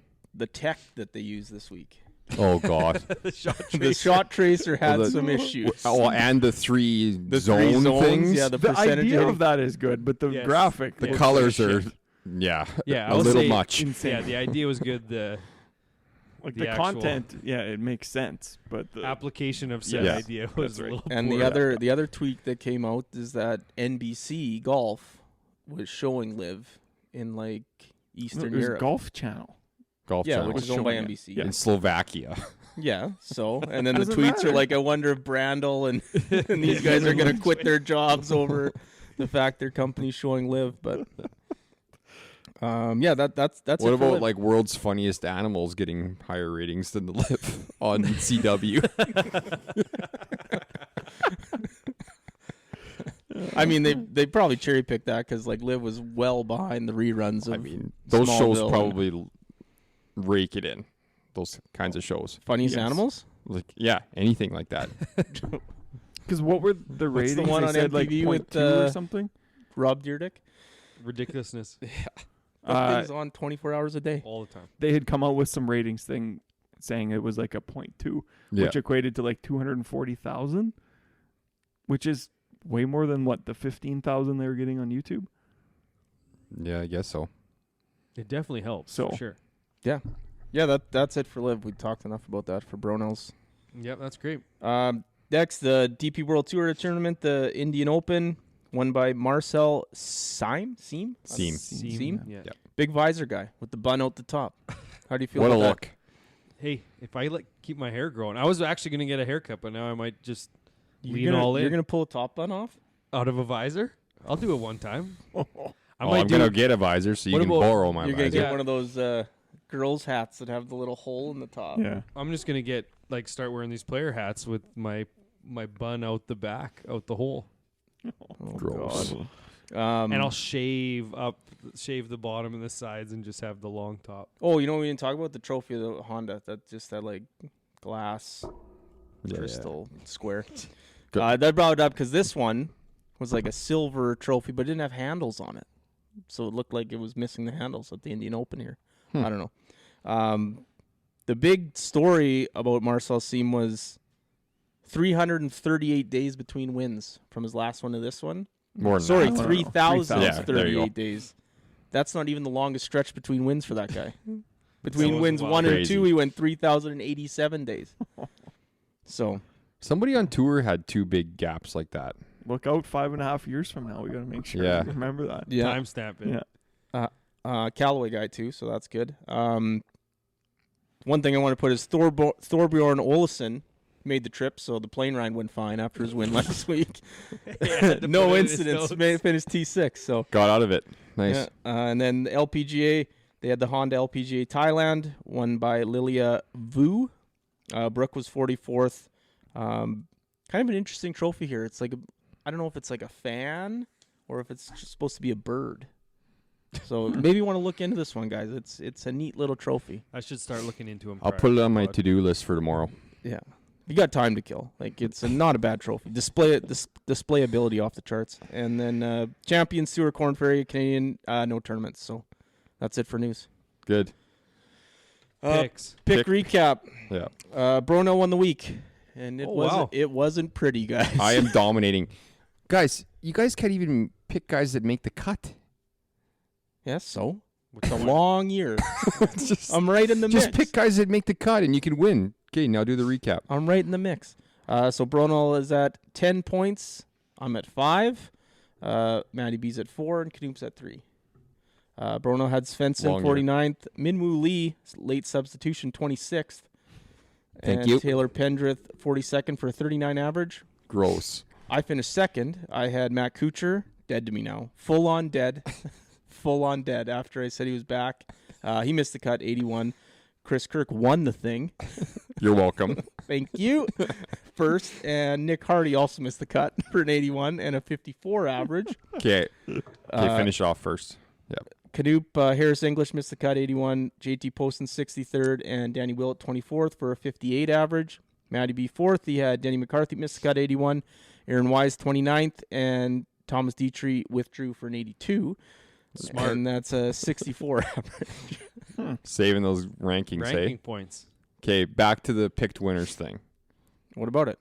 tech that they used this week. Oh, God. The shot The shot tracer had the- some issues. Oh, and the three The zone three zones, things. yeah, the The percentage idea of that is good, but the Yes. graphic, the Yeah. colors are Yeah. Yeah, I a would little say much. insane. Yeah, the idea was good. The Like the the actual content, yeah, it makes sense, but the application of said Yes. idea was That's a right. little And poor. the other tweak that came out is that NBC Golf was showing Live in like Eastern it was Europe. Golf Channel. Golf Yeah, channel which was is owned by showing it. NBC. Yeah. in Slovakia. Yeah, so and then the Doesn't tweets are matter. like, I wonder if Brandel and these guys are gonna quit their jobs over the fact their company's showing Live. But yeah, that's What it for about Live. like World's Funniest Animals getting higher ratings than the Live on CW? I mean, they probably cherry picked that because like Live was well behind the reruns of I mean, those shows Smallville and probably rake it in. Those kinds of shows. Funniest Yes. Animals. Like, yeah, anything like that. Because what were the What's the ratings? one They on said like MTV with, 0.2 or something. Rob Dyrdek. Ridiculousness That thing's on 24 hours a day. all the time. They had come out with some ratings thing saying it was like a 0.2, Yeah. which equated to like 240,000, which is way more than what the 15,000 they were getting on YouTube. Yeah, I guess so. It definitely helps. So- for sure. Yeah, that's it for Live. We talked enough about that for Bronels. Yep, that's great. Next, the DP World Tour tournament, the Indian Open, won by Marcel Seam. Seam. Yeah. Yep. Big visor guy with the bun out the top. How do you feel What a about that? look. Hey, if I keep my hair growing, I was actually gonna get a haircut, but now I might just lean You're all in gonna pull a top bun off? out of a visor. I'll do it one time. I I'm might do. going to get a visor so you What can about- borrow my You're gonna visor. get one of those girls' hats that have the little hole in the top. Yeah. I'm just gonna start wearing these player hats with my bun out the back, out the hole, Oh, Gross. God. and I'll shave the bottom and the sides, and just have the long top. Oh, you know what we didn't talk about? The trophy of the Honda. That like glass Yeah, crystal square. Good. That brought it up because this one was like a silver trophy, but it didn't have handles on it, so it looked like it was missing the handles at the Indian Open here. I don't know. The big story about Marcel Seam was 338 days between wins from his last one to this one. More than Sorry, that. no. 3,038 Yeah, there you days. That's not even the longest stretch between wins for that guy. Between was wins wild. 1 and Crazy. 2, he went 3,087 days. So, Somebody on tour had two big gaps like that. Look out 5.5 years from now. We got to make sure Yeah. we remember that. yeah. Timestamp it. Yeah. Callaway guy too, so that's good. One thing I want to put is Thorbjorn Olesen made the trip, so the plane ride went fine after his win last week. to No put it in his incidents. notes. Finished T6. So Got out of it. Nice. yeah. And then the LPGA, they had the Honda LPGA Thailand, won by Lilia Vu. Brooke was 44th. Kind of an interesting trophy here. It's like I don't know if it's like a fan or if it's just supposed to be a bird. So maybe you want to look into this one, guys. It's a neat little trophy. I should start looking into him. I'll prior put it to on the my pod. to-do list for tomorrow. Yeah, you got time to kill. Like it's not a bad trophy. Displayability off the charts. And then Champions Tour, Corn Ferry, Canadian, no tournaments. So that's it for news. Good. Picks. Pick recap. Yeah. Bruno won the week, and Oh, wow. it wasn't pretty, guys. I am dominating. Guys, you guys can't even pick guys that make the cut. Yes, so Which it's a one? long year. just I'm right in the just mix. pick guys that make the cut and you can win. Okay, now do the recap. I'm right in the mix. So Bruno is at 10 points. I'm at 5. Matty B's at 4, and Knoop's at 3. Bruno had Svensson Long year. 49th. Minwoo Lee, late substitution, 26th. Thank and you. Taylor Pendrith, 42nd for a 39 average. Gross. I finished second. I had Matt Kuchar, dead to me now. Full on dead. Full on dead after I said he was back. He missed the cut, 81. Chris Kirk won the thing. You're welcome. Thank you. First, and Nick Hardy also missed the cut for an 81 and a 54 average. Okay. Finish off first. Knoop, Harris English missed the cut, 81. JT Poston, 63rd, and Danny Willett, 24th for a 58 average. Matty B, 4th. He had Denny McCarthy missed the cut, 81. Aaron Wise, 29th, and Thomas Dietrich withdrew for an 82. Smart. And that's a 64 average. Saving those rankings, Ranking hey? points. Okay, back to the picked winners thing. What about it?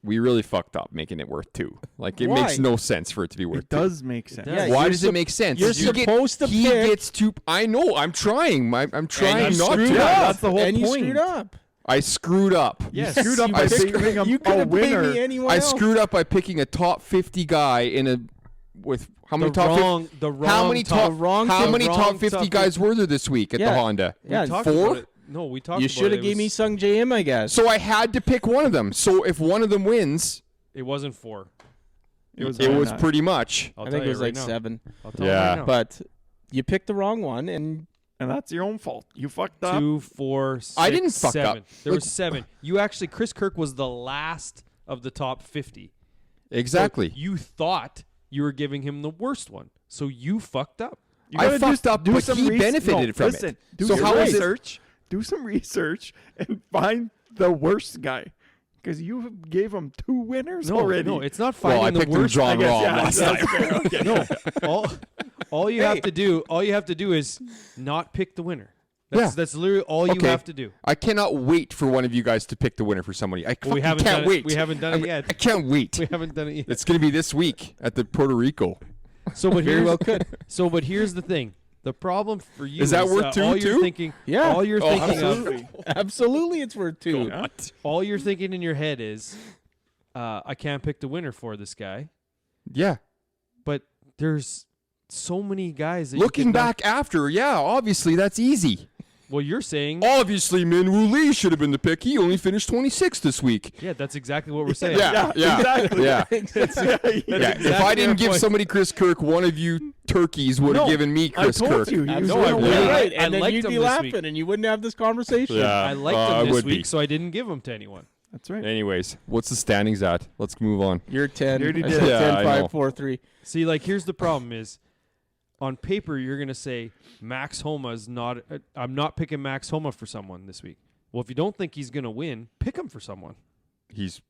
we really fucked up making it worth 2. Like, it Why? makes no sense for it to be worth It 2. does make sense. does. Yeah, Why you're does it make sense? You're You get- supposed to he pick. gets 2. I know. I'm trying. I'm trying you not screwed to. up. That's the whole and you point. screwed up. I screwed up. Yes. You screwed up You by picked- picking you a could've paid winner. me anyone I else. screwed up by picking a top 50 guy in a with how many top 50? The wrong How many top wrong How top- many wrong top 50 top guys were there this week at the Yeah. Honda? Yeah, We talked 4? about it. No, we talked You about should it. have gave me Sung JM, I guess. So I had to pick one of them. So if one of them wins, It wasn't 4. It was, it was pretty much. I'll I tell think it you was right like now. 7. I'll tell you Yeah. right now. But you picked the wrong one, and and that's your own fault. You fucked up. 2, 4, 6, I didn't fuck 7. up. There Like- was 7. You actually, Chris Kirk was the last of the top 50. So Exactly. you thought you were giving him the worst one, so you fucked up. You I gotta fucked up, but some he res- benefited no, from it. listen, Do So some how is it- research. Do some research and find the worst guy. Because you gave him 2 winners already. No, it's not Well, finding I the picked him worst. John I guess, Rahm yeah, last that's time. fair. Okay. No, all you have to do is not pick the winner. That's literally all you Okay. have to do. I cannot wait for one of you guys to pick the winner for somebody. I Well, we fucking haven't can't done wait. it. We haven't done it I yet. can't wait. We haven't done it yet. It's going to be this week at the Puerto Rico. So, but very here's, well could. So, but here's the thing. The problem for you Is that worth 2 all you're too? thinking. Yeah. All you're Oh, thinking Absolutely. absolutely it's worth 2. Yeah. all you're thinking in your head is, I can't pick the winner for this guy. Yeah. But there's so many guys that Looking you can back after, yeah, obviously that's easy. Well, you're saying. Obviously, Minwoo Lee should have been the pick. He only finished 26th this week. Yeah, that's exactly what we're saying. Yeah, yeah, exactly. yeah. Yeah. Yeah, if exactly I didn't our give point. somebody Chris Kirk, one of you turkeys would have No, given me Chris I told Kirk. you. He was No, I gonna really- win. Right, I and then liked you'd him be this laughing, week. and you wouldn't have this conversation. Yeah. I liked I him this would week, be. so I didn't give him to anyone. That's right. Anyways, what's the standings at? Let's move on. You're 10. You already I did. said Yeah, 10, I 5, know. 4, 3. See, like, here's the problem is, on paper, you're going to say, Max Homa is not, I'm not picking Max Homa for someone this week. Well, if you don't think he's going to win, pick him for someone. He's That's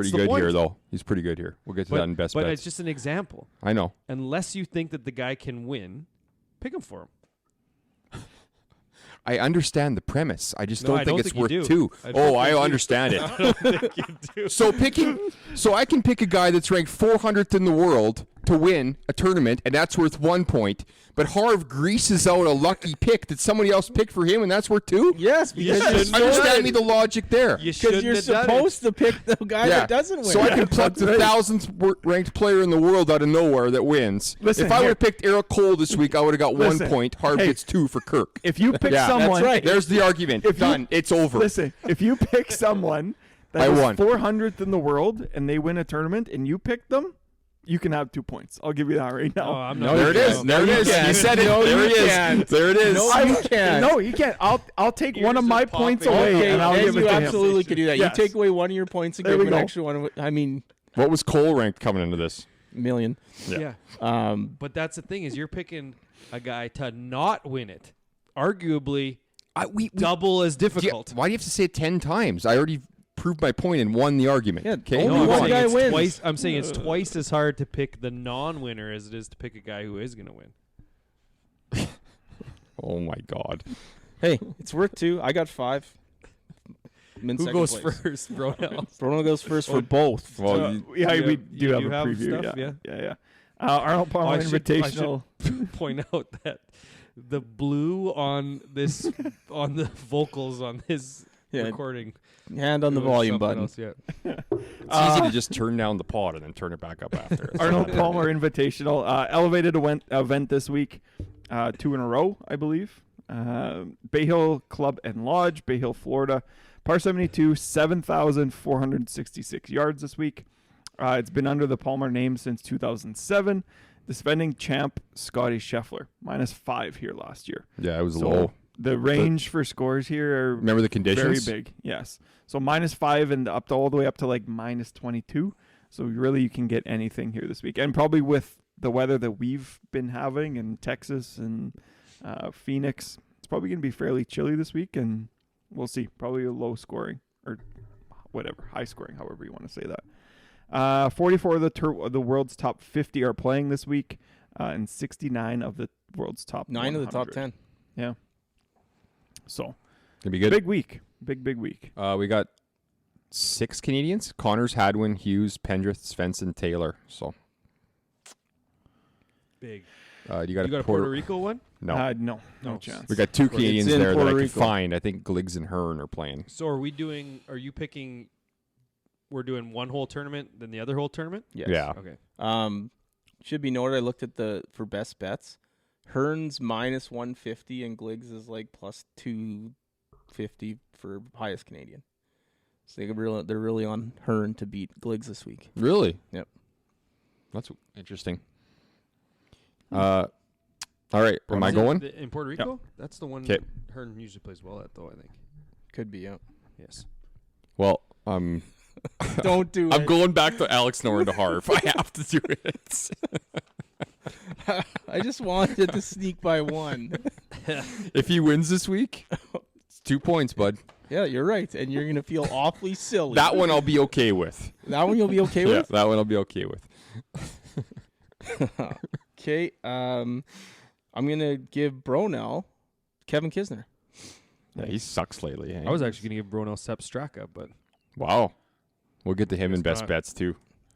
pretty the good point. here, though. He's pretty good here. We'll get to that in best But bets. it's just an example. I know. Unless you think that the guy can win, pick him for him. I understand the premise. I just No, I don't think don't it's think you worth do. 2. I don't Oh, think I you do. understand it. I don't think you do. So I can pick a guy that's ranked 400th in the world to win a tournament, and that's worth 1 point. But Harv greases out a lucky pick that somebody else picked for him, and that's worth 2? Yes, You because shouldn't you're, have Understand me the logic there. You because shouldn't you're have done it. supposed to pick the guy that doesn't win. So I can pluck the That's right. 1,000th ranked player in the world out of nowhere that wins. Listen, if I would here. have picked Eric Cole this week, I would have got 1 Listen, point. Harv hey. gets 2 for Kirk. If you pick Yeah. someone, That's right. There's the argument. If you- Done. It's over. listen, if you pick someone I that is won. 400th in the world and they win a tournament and you pick them, you can have 2 points. I'll give you that right now. Oh, I'm No, not There it you is. can't. There it No, is. you You can't. said it. No, There you it is. can't. There it is. No, you can't. No, you can't. I'll take one of Ears my are points popping. away Okay, and I'll then give it you to him. absolutely could do that. Yes. You take away one of your points and There give we him an go. extra one. I mean, What was Cole ranked coming into this? million. Yeah. But that's the thing is you're picking a guy to not win it. Arguably double as difficult. Why do you have to say it 10 times? I already proved my point and won the argument. Yeah, Okay. only No, I'm one saying guy it's wins. Twice, I'm saying it's twice as hard to pick the non-winner as it is to pick a guy who is going to win. Oh my God. Hey, it's worth 2. I got 5. I'm in Who second goes place. first, Bronell? Bruno goes first for both. Well, you- Yeah, you we have- do you have do a have preview. stuff, yeah. Arnold Palmer I should- Invitational. Point out that the blue on this on the vocals on this Yeah, recording. hand on the was volume something button. else, yeah. it's easy to just turn down the pod and then turn it back up after. It's Arnold fine. Palmer Invitational. Elevated event this week. 2 in a row, I believe. Bay Hill Club and Lodge, Bay Hill, Florida. Par 72, 7,466 yards this week. It's been under the Palmer name since 2007. The defending champ, Scotty Scheffler, -5 here last year. Yeah, it was So low. the range for scores here are Remember the very conditions? big. Yes. So -5 and up to all the way up to like -22. So really you can get anything here this week. And probably with the weather that we've been having in Texas and Phoenix, it's probably going to be fairly chilly this week, and we'll see. Probably a low scoring or whatever, high scoring, however you want to say that. 44 of the world's top 50 are playing this week, and 69 of the world's top 9 of the top 100. 10. Yeah. So Gonna be good. big week. Big week. We got 6 Canadians: Connors, Hadwin, Hughes, Pendrith, Svensson, Taylor. So Big. you got You got a Puerto Rico one? No, No No. chance. we got 2 It's Canadians in there that Puerto I could Rico. find. I think Gliggs and Hearn are playing. So are you picking, we're doing one whole tournament, then the other whole tournament? Yes. Yeah. Okay. Should be noted, I looked at for best bets. Hearn's minus 150 and Gliggs is like plus 250 for highest Canadian. So they're really on Hearn to beat Gliggs this week. Really? Yep. That's interesting. All right. Am I Is it going? in Puerto Rico? That's the one 'Kay. Hearn usually plays well at, though, I think. Could be, yeah. Yes. Well, Don't do I'm it. going back to Alex Noren to Harv. I have to do it. I just wanted to sneak by one. If he wins this week, it's 2 points, bud. Yeah, you're right. And you're going to feel awfully silly. That one I'll be okay with. That one you'll be okay Yeah, with? that one I'll be okay with. Okay. I'm going to give Bronell Kevin Kisner. Yeah, he sucks lately. Hey? I was actually going to give Bronell Sepp Straka, but Wow. We'll get to him in Guess best not. bets too.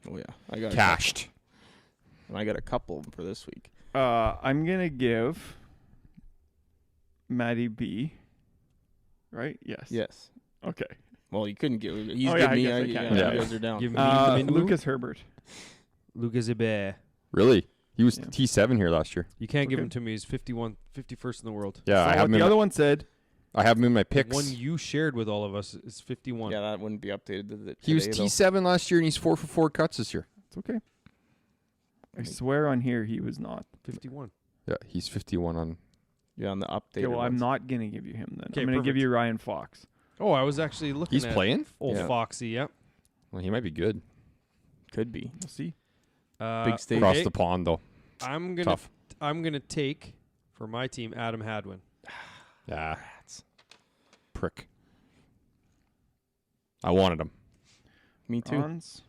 Oh, yeah. I got Cashed. And I got a couple for this week. I'm gonna give Matty B. Right? Yes. Yes. Okay. Well, you couldn't give. He's Oh, yeah, giving me. I guess I can. Yeah. You guys are down. give me the Minwoo. Lucas Herbert. Lucas Ibe. Really? He was Yeah. T7 here last year. You can't give Okay. him to me. He's 51st in the world. Yeah, So I have what him. the In other my, one said. I have him in my The picks. one you shared with all of us is 51. Yeah, that wouldn't be updated. He was today, though. T7 last year, and he's 4 for 4 cuts this year. It's okay. I swear on here he was not. 51. Yeah, he's 51 on. Yeah, on the updated. Okay, well, I'm ones. not gonna give you him then. 'Kay, I'm gonna give perfect. you Ryan Fox. Oh, I was actually looking He's at playing. old Yeah. Foxy, yep. Well, he might be good. Could be. We'll see. Big stage. Across okay. the pond, though. I'm Tough. gonna take for my team Adam Hadwin. Yeah. Prick. I wanted him. Me too. Ons.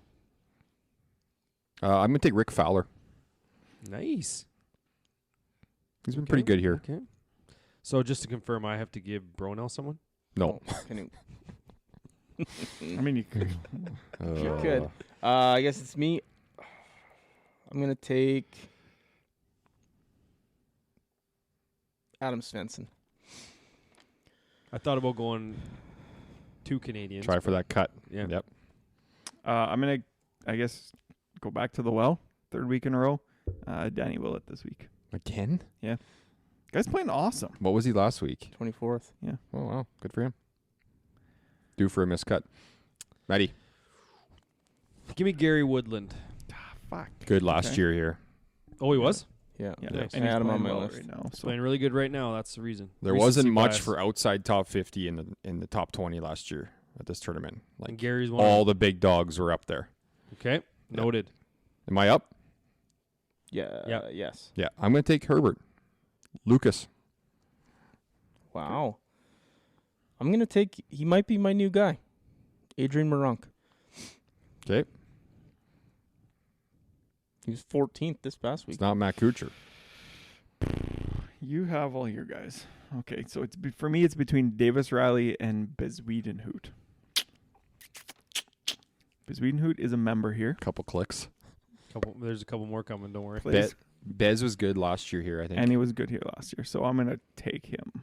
I'm going to take Rick Fowler. Nice. He's been pretty good here. Okay. So just to confirm, I have to give Bronell someone? No. Oh, can you- I mean, you could. You could. I guess it's me. I'm gonna take Adam Svensson. I thought about going 2 Canadians. Try for that cut. Yeah. Yep. I'm gonna, I guess, go back to the well. 3rd week in a row. Danny Willett this week. Again? Guy's playing awesome. What was he last week? 24th. Oh, wow. Good for him. Due for a miscut. Matty. Give me Gary Woodland. Fuck. Good last Okay. year here. Oh, he was? Yeah. Yeah, Nice. and I he's had him on playing my well list. right now. So Playing really good right now. That's the reason. There Recency wasn't much bias. for outside top 50 in the top 20 last year at this tournament. And Like Gary's one. all the big dogs were up there. Okay. Noted. Am I up? Yeah. Yeah. Yes. Yeah. I'm going to take Herbert. Lucas. Wow. I'm gonna take. He might be my new guy, Adrian Moronk. Okay. He was 14th this past week. It's not Matt Kuchar. you have all your guys. Okay, so for me, it's between Davis Riley and Bezwiedenhout. Bezwiedenhout is a member here. Couple clicks. There's a couple more coming. Don't worry. Plays, Bez was good last year here, I think. and he was good here last year, so I'm gonna take him.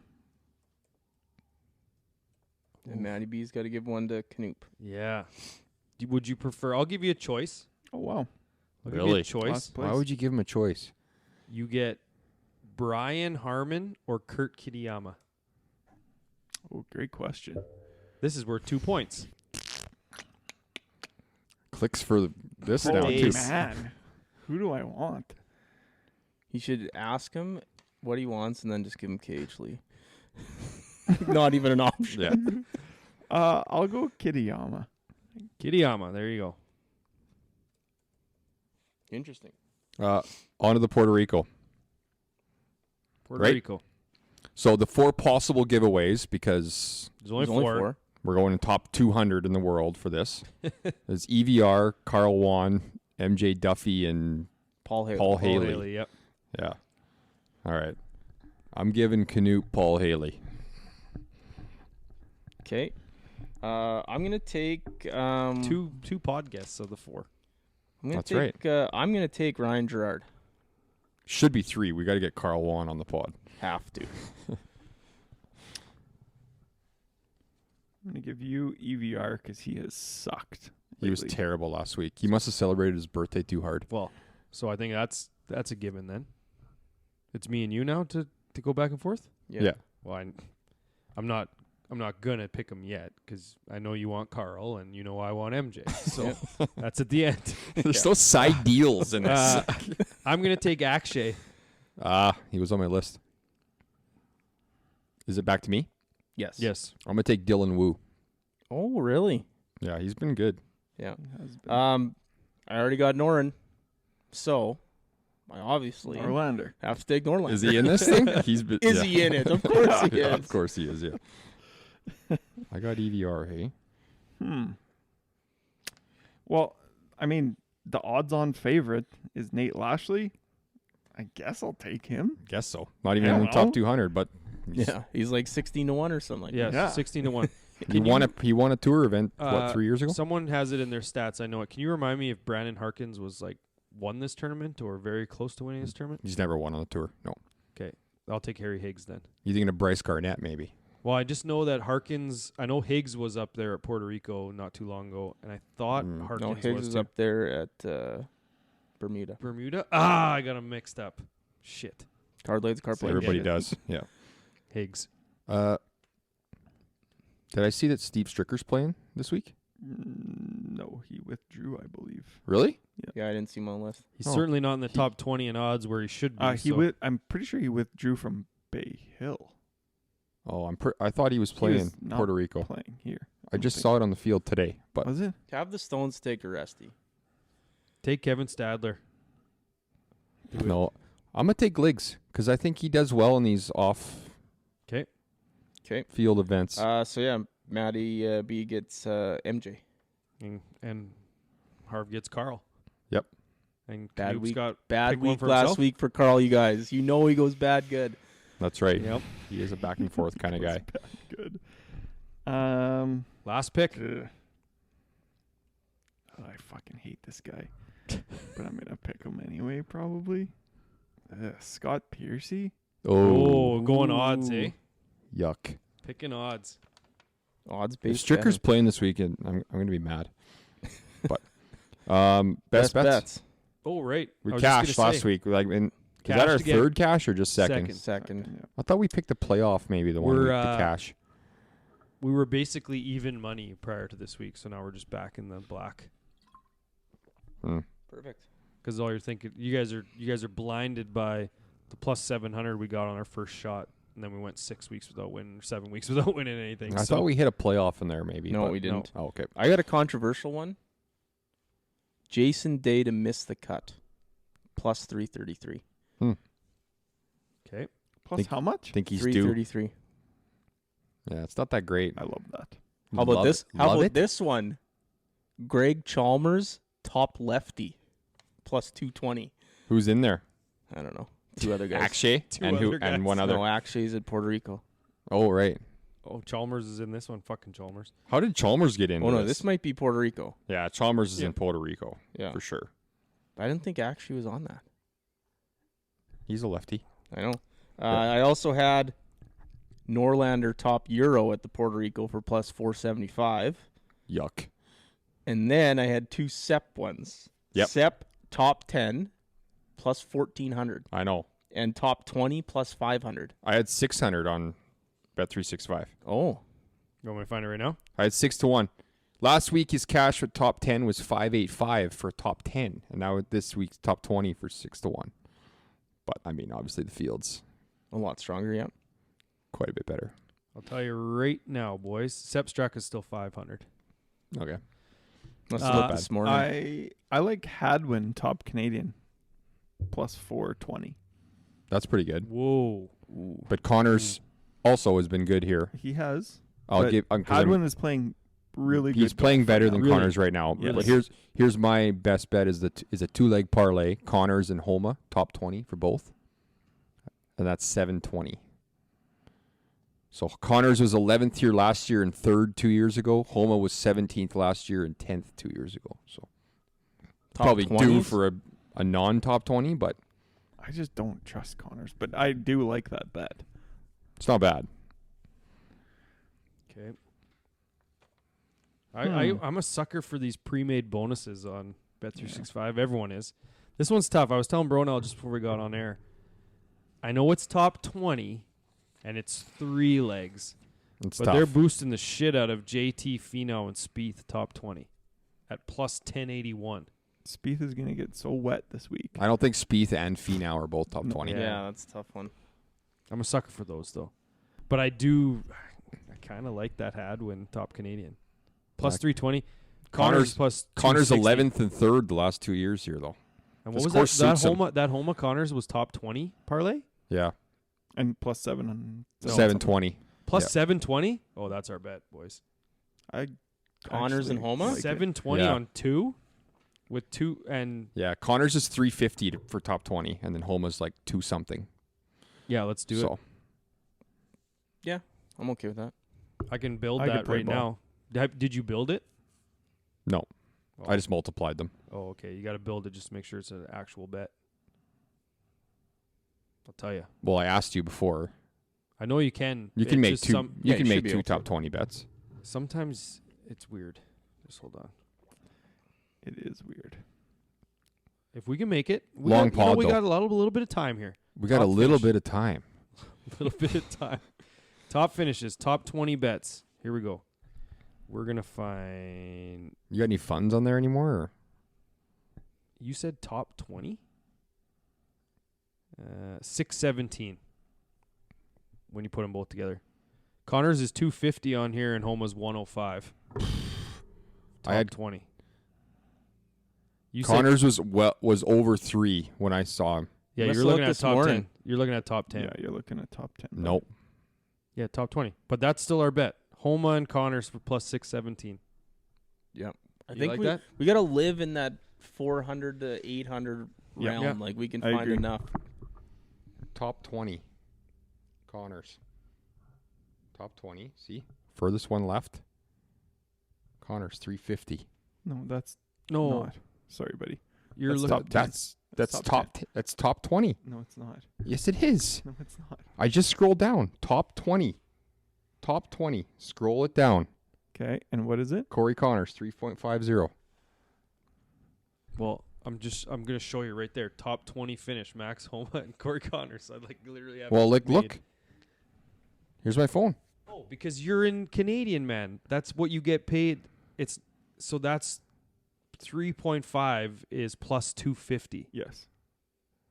And Matty B's got to give one to Knoop. Yeah. Would you prefer? I'll give you a choice. Oh wow, I'll give you Really? a choice. Last Why place. would you give him a choice? You get Brian Harmon or Kurt Kitayama. Oh, great question. This is worth 2 points. Clicks for this now, Holy too. man, who do I want? He should ask him what he wants and then just give him KH Lee. Not even an option. Yeah. I'll go Kitayama. Kitayama. There you go. Interesting. On to the Puerto Rico. Puerto Right. Rico. So the 4 possible giveaways, because There's only There's 4. we're going in top 200 in the world for this. There's EVR, Carl Wan, MJ Duffy, and Paul Haley. Paul Paul Haley. Haley. Yep. Yeah. All right. I'm giving Knoop Paul Haley. Okay. I'm gonna take Two pod guests of the 4. That's right. I'm gonna take Ryan Gerard. Should be 3. We got to get Carl Wan on the pod. Have to. I'm going to give you EVR because he has sucked. He was lately. terrible last week. He must have celebrated his birthday too hard. Well, so I think that's a given then. It's me and you now to go back and forth. Yeah. Well, I'm not gonna pick him yet because I know you want Carl and you know I want MJ. So that's at the end. There's no side deals in this. I'm gonna take Akshay. He was on my list. Is it back to me? Yes. Yes. I'm going to take Dylan Wu. Oh, really? Yeah, he's been good. Yeah. He has been. I already got Norin, so I obviously Norlander. have to take Norlander. Is he in this thing? He's been, Is he in it? Of course he Yeah, is. of course he is, yeah. I got EVR, hey? Well, I mean, the odds-on favorite is Nate Lashley. I guess I'll take him. Guess so. Not even I in the don't top know. 200, but Yeah, he's like 16-1 or something like Yes. Yeah. 16-1. he won a tour event, Uh, 3 years ago? Someone has it in their stats. I know it. Can you remind me if Brandon Harkins was like won this tournament or very close to winning this tournament? He's never won on the tour. No. I'll take Harry Higgs then. You thinking of Bryce Garnett, maybe? Well, I just know that Harkins. I know Higgs was up there at Puerto Rico not too long ago, and I thought Mm. Harkins No, Higgs was is too. up there at Bermuda. Bermuda. I got him mixed up. Shit. Card Blades, Card Same. Blades. Everybody Yeah. does. Yeah. Higgs. Did I see that Steve Stricker's playing this week? No, he withdrew, I believe. Really? Yeah, I didn't see him on the list. He's Oh. certainly not in the top 20 in odds where he should be. so. I'm pretty sure he withdrew from Bay Hill. Oh, I thought he was playing was not Puerto Rico. Playing here. I just saw it on the field today, but Was it? Have the Stones take a resty. Take Kevin Stadler. no. I'm going to take Liggs because I think he does well in these off-field Okay. events. So yeah, Matty B gets MJ. And Harv gets Carl. Yep. And Bad Knoop's week. got Bad pick one week for last himself? week for Carl, you guys. You know he goes bad good. That's right. Yep. He is a back and forth kind of guy. Good. Last pick. Ugh. Oh, I fucking hate this guy. But I'm gonna pick him anyway, probably. Scott Piercy. Oh, going odds, eh? Yuck. Picking odds. Odds If based. Stricker's playing this weekend, I'm going to be mad. But best bets. bets. Oh, right. We I was just cashed gonna last say, week. Like, is Cash that our to get- third cash or just second? Second. I thought we picked the playoff, maybe the one We're, week to cash. We were basically even money prior to this week, so now we're just back in the black. Perfect. Because all you're thinking, you guys are blinded by the plus 700 we got on our first shot, and then we went 6 weeks without winning, 7 weeks without winning anything. I so thought we hit a playoff in there, maybe. No, but we didn't. Oh, okay. I got a controversial one. Jason Day to miss the cut. Plus 333. Okay. Plus Think- how much? Think he's due. 333. Yeah, it's not that great. I love that. How about Love this? it. How Love about it? this one? Greg Chalmers, top lefty. Plus 220. Who's in there? I don't know. Two other guys. Akshay Two and who other guys. and one other. No, actually, he's at Puerto Rico. Oh, right. Oh, Chalmers is in this one. Fucking Chalmers. How did Chalmers get in? Oh, no, this might be Puerto Rico. Yeah, Chalmers is Yeah. in Puerto Rico Yeah. for sure. I didn't think Akshay was on that. He's a lefty. I know. I also had Norlander top Euro at the Puerto Rico for plus 475. Yuck. And then I had two Sep ones. Yep. Sep top 10 plus 1,400. I know. And top 20 plus 500. I had 600 on Bet365. Oh. You want me to find it right now? I had 6-1. Last week his cash for top 10 was 585 for top 10, and now this week's top 20 for 6-1. But I mean, obviously the field's A lot stronger, yeah. quite a bit better. I'll tell you right now, boys. Sepstruck is still 500. Okay. Must Uh, have looked this morning. I like Hadwin top Canadian. Plus 420. That's pretty good. Whoa. But Connors also has been good here. He has. I'll But give 'cause I'm- Hadwin is playing really good. He's playing golf better right than now. Really? Connors right now. Yes. But here's my best bet is a 2-leg parlay. Connors and Homa top 20 for both, and that's 720. So Connors was 11th here last year and 3rd 2 years ago. Homa was 17th last year and 10th 2 years ago. So Top probably 20s? due for a non-top 20, but I just don't trust Connors, but I do like that bet. it's not bad. Okay. I'm a sucker for these pre-made bonuses on Bet365. Everyone is. This one's tough. I was telling Bronell just before we got on air. I know it's top 20, and it's 3 legs. It's But tough. they're boosting the shit out of JT, Finau, and Spieth top 20 at plus 1081. Spieth is going to get so wet this week. I don't think Spieth and Finau are both top 20. Yeah, that's a tough one. I'm a sucker for those, though. But I kind of like that Hadwin top Canadian. Plus Like 320. Connors plus Connors 260. 11th and 3rd the last 2 years here, though. And This what was course that? suits him. That Homa Connors was top 20 parlay? Yeah, And plus 7 on 720. Plus Yeah. 720? Oh, that's our bet, boys. I Connors and actually Homa? like it. 720 Yeah. on 2 with 2 and Yeah, Connors is 350 for top 20, and then Homa's like 2 something. yeah, let's do So it. I'm okay with that. I can build I could that play right ball. now. Did you build it? no, Oh. I just multiplied them. Oh, okay. You got to build it just to make sure it's an actual bet. I'll tell you. Well, I asked you before. I know you can. You can It's make just 2. You Yeah, can you should make be 2 able to. top 20 bets. Sometimes it's weird. Just hold on. It is weird. If we can make it, Long pod, we though. got a little bit of time here. We got Top a little finish. bit of time. A little bit of time. Top finishes, top 20 bets. Here we go. We're going to find. You got any funds on there anymore? Or? You said top 20? 617 when you put them both together. Connors is 250 on here and Homa's 105. Top I had 20. You Connors was over 3 when I saw him. yeah, Must you're look looking at this top morning. 10. You're looking at top 10. Yeah, you're looking at top 10. Nope. Yeah, top 20. But that's still our bet. Homa and Connors for plus 617. Yep. I You think like we that? we got to live in that 400 to 800 Yeah. realm. Yeah. Like we can I find agree. enough. Top 20. Connors. Top 20. See? Furthest one left. Connors 350. No, that's No, not. Sorry, buddy. you're that's looking top 10. That's that's top 20. No, it's not. Yes, it is. No, it's not. I just scrolled down. Top 20. Top 20. Scroll it down. Okay, and what is it? Corey Connors 3.50. Well, I'm going to show you right there. Top 20 finish. Max Homa and Corey Connors. I literally have Well, it like made. look. Here's my phone. Oh, because you're in Canadian, man. That's what you get paid. So that's 3.5 is plus 250. Yes.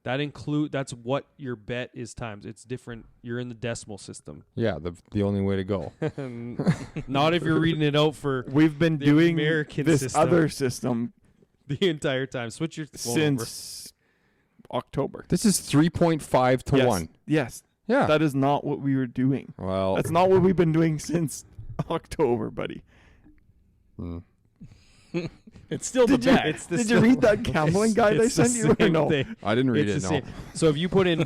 That's what your bet is times. It's different. You're in the decimal system. Yeah, the only way to go. Not if you're reading it out for We've been The doing American this system. other system the entire time. Switch your phone over. since October. This is 3.5 to Yes. 1. Yes, Yeah. that is not what we were doing. Well, That's not what we've been doing since October, buddy. mm. It's still the Did you, bet. It's the did you read that gambling guide I It's the sent you or same no? thing. I didn't read It's it. the No. same. So if you put in a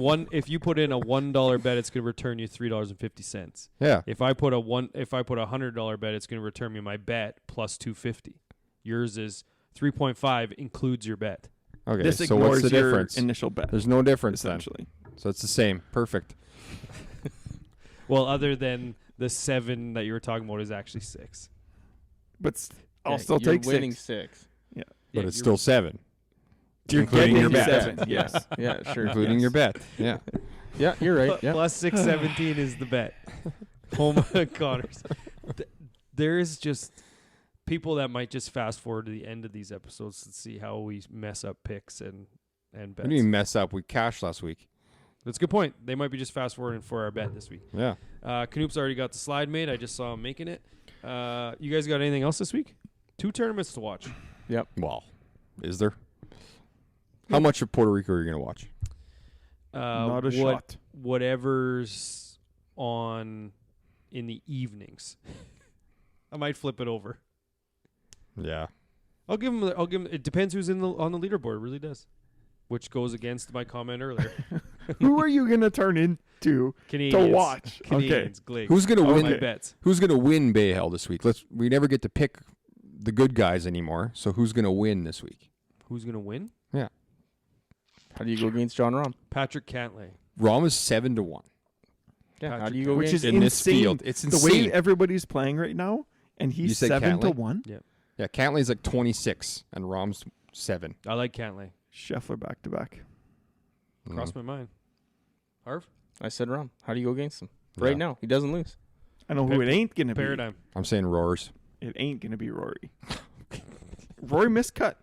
$1 bet, it's going to return you $3.50. Yeah. If I put a $100 bet, it's going to return me my bet plus 250. Yours is 3.5 includes your bet. Okay. This So what's ignores the your difference? initial bet, There's no difference then. essentially. So it's the same. Perfect. Well, other than the 7 that you were talking about is actually 6. But I'll Yeah, still you're take winning 6. 6. But it's still 7. You're Including getting your bet. 7. Yes. Yeah, sure. Including yes. your bet. Yeah. Yeah, you're right. Yeah. Plus 617 is the bet. Homa and Connors. There's just people that might just fast forward to the end of these episodes to see how we mess up picks and What bets. do you mean mess up? We cashed last week. That's a good point. They might be just fast forwarding for our bet this week. Yeah. Knoop's already got the slide made. I just saw him making it. You guys got anything else this week? 2 tournaments to watch. Well, is there? How much of Puerto Rico are you going to watch? Not a shot. Whatever's on in the evenings. I might flip it over. Yeah. I'll give him. It depends who's on the leaderboard. It really does. Which goes against my comment earlier. Who are you gonna turn into Canadians. to watch? Okay. Canadians. Glig. Who's gonna All win? my bets. Who's gonna win Bay Hill this week? We never get to pick the good guys anymore. So who's gonna win this week? Who's gonna win? How do you go against John Rahm? Patrick Cantlay. Rom is 7-1 Yeah. How Patrick do you go Which against? is in this insane. field. It's The insane. way everybody's playing right now, and You he's said 7-1. Yeah, Cantlay's like 26 and Rom's 7. I like Cantlay. Scheffler back to back. Crossed my mind. Harv? I said Rahm. How do you go against him? Yeah. Right now, he doesn't lose. I know who it ain't gonna be. Paradigm. I'm saying Roars. It ain't gonna be Rory. Rory miscut.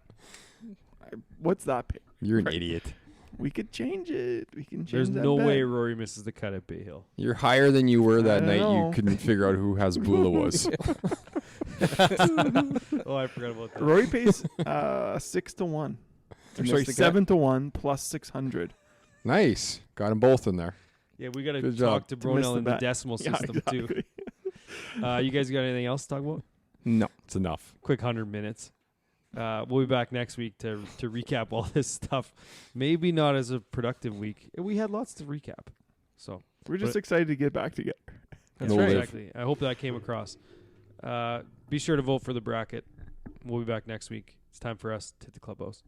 What's that pick? You're an Right. idiot. We could change it. We can change There's that no bet. way Rory misses the cut at Bay Hill. You're higher than you were that I night. know. You couldn't figure out who Hasbulla was. Oh, I forgot about that. Rory pays 6-1. Or miss sorry, the cut? 7-1 plus 600. Nice. Got them both in there. Yeah, we got to Good talk job. to To miss Bronell the in the bet. decimal Yeah, system, too. exactly. You guys got anything else to talk about? No. It's enough. Quick 100 minutes. We'll be back next week to recap all this stuff. Maybe not as a productive week. We had lots to recap. So We're just But- excited to get back together. that's No right. live. Exactly. I hope that came across. Be sure to vote for the bracket. We'll be back next week. It's time for us to hit the clubhouse.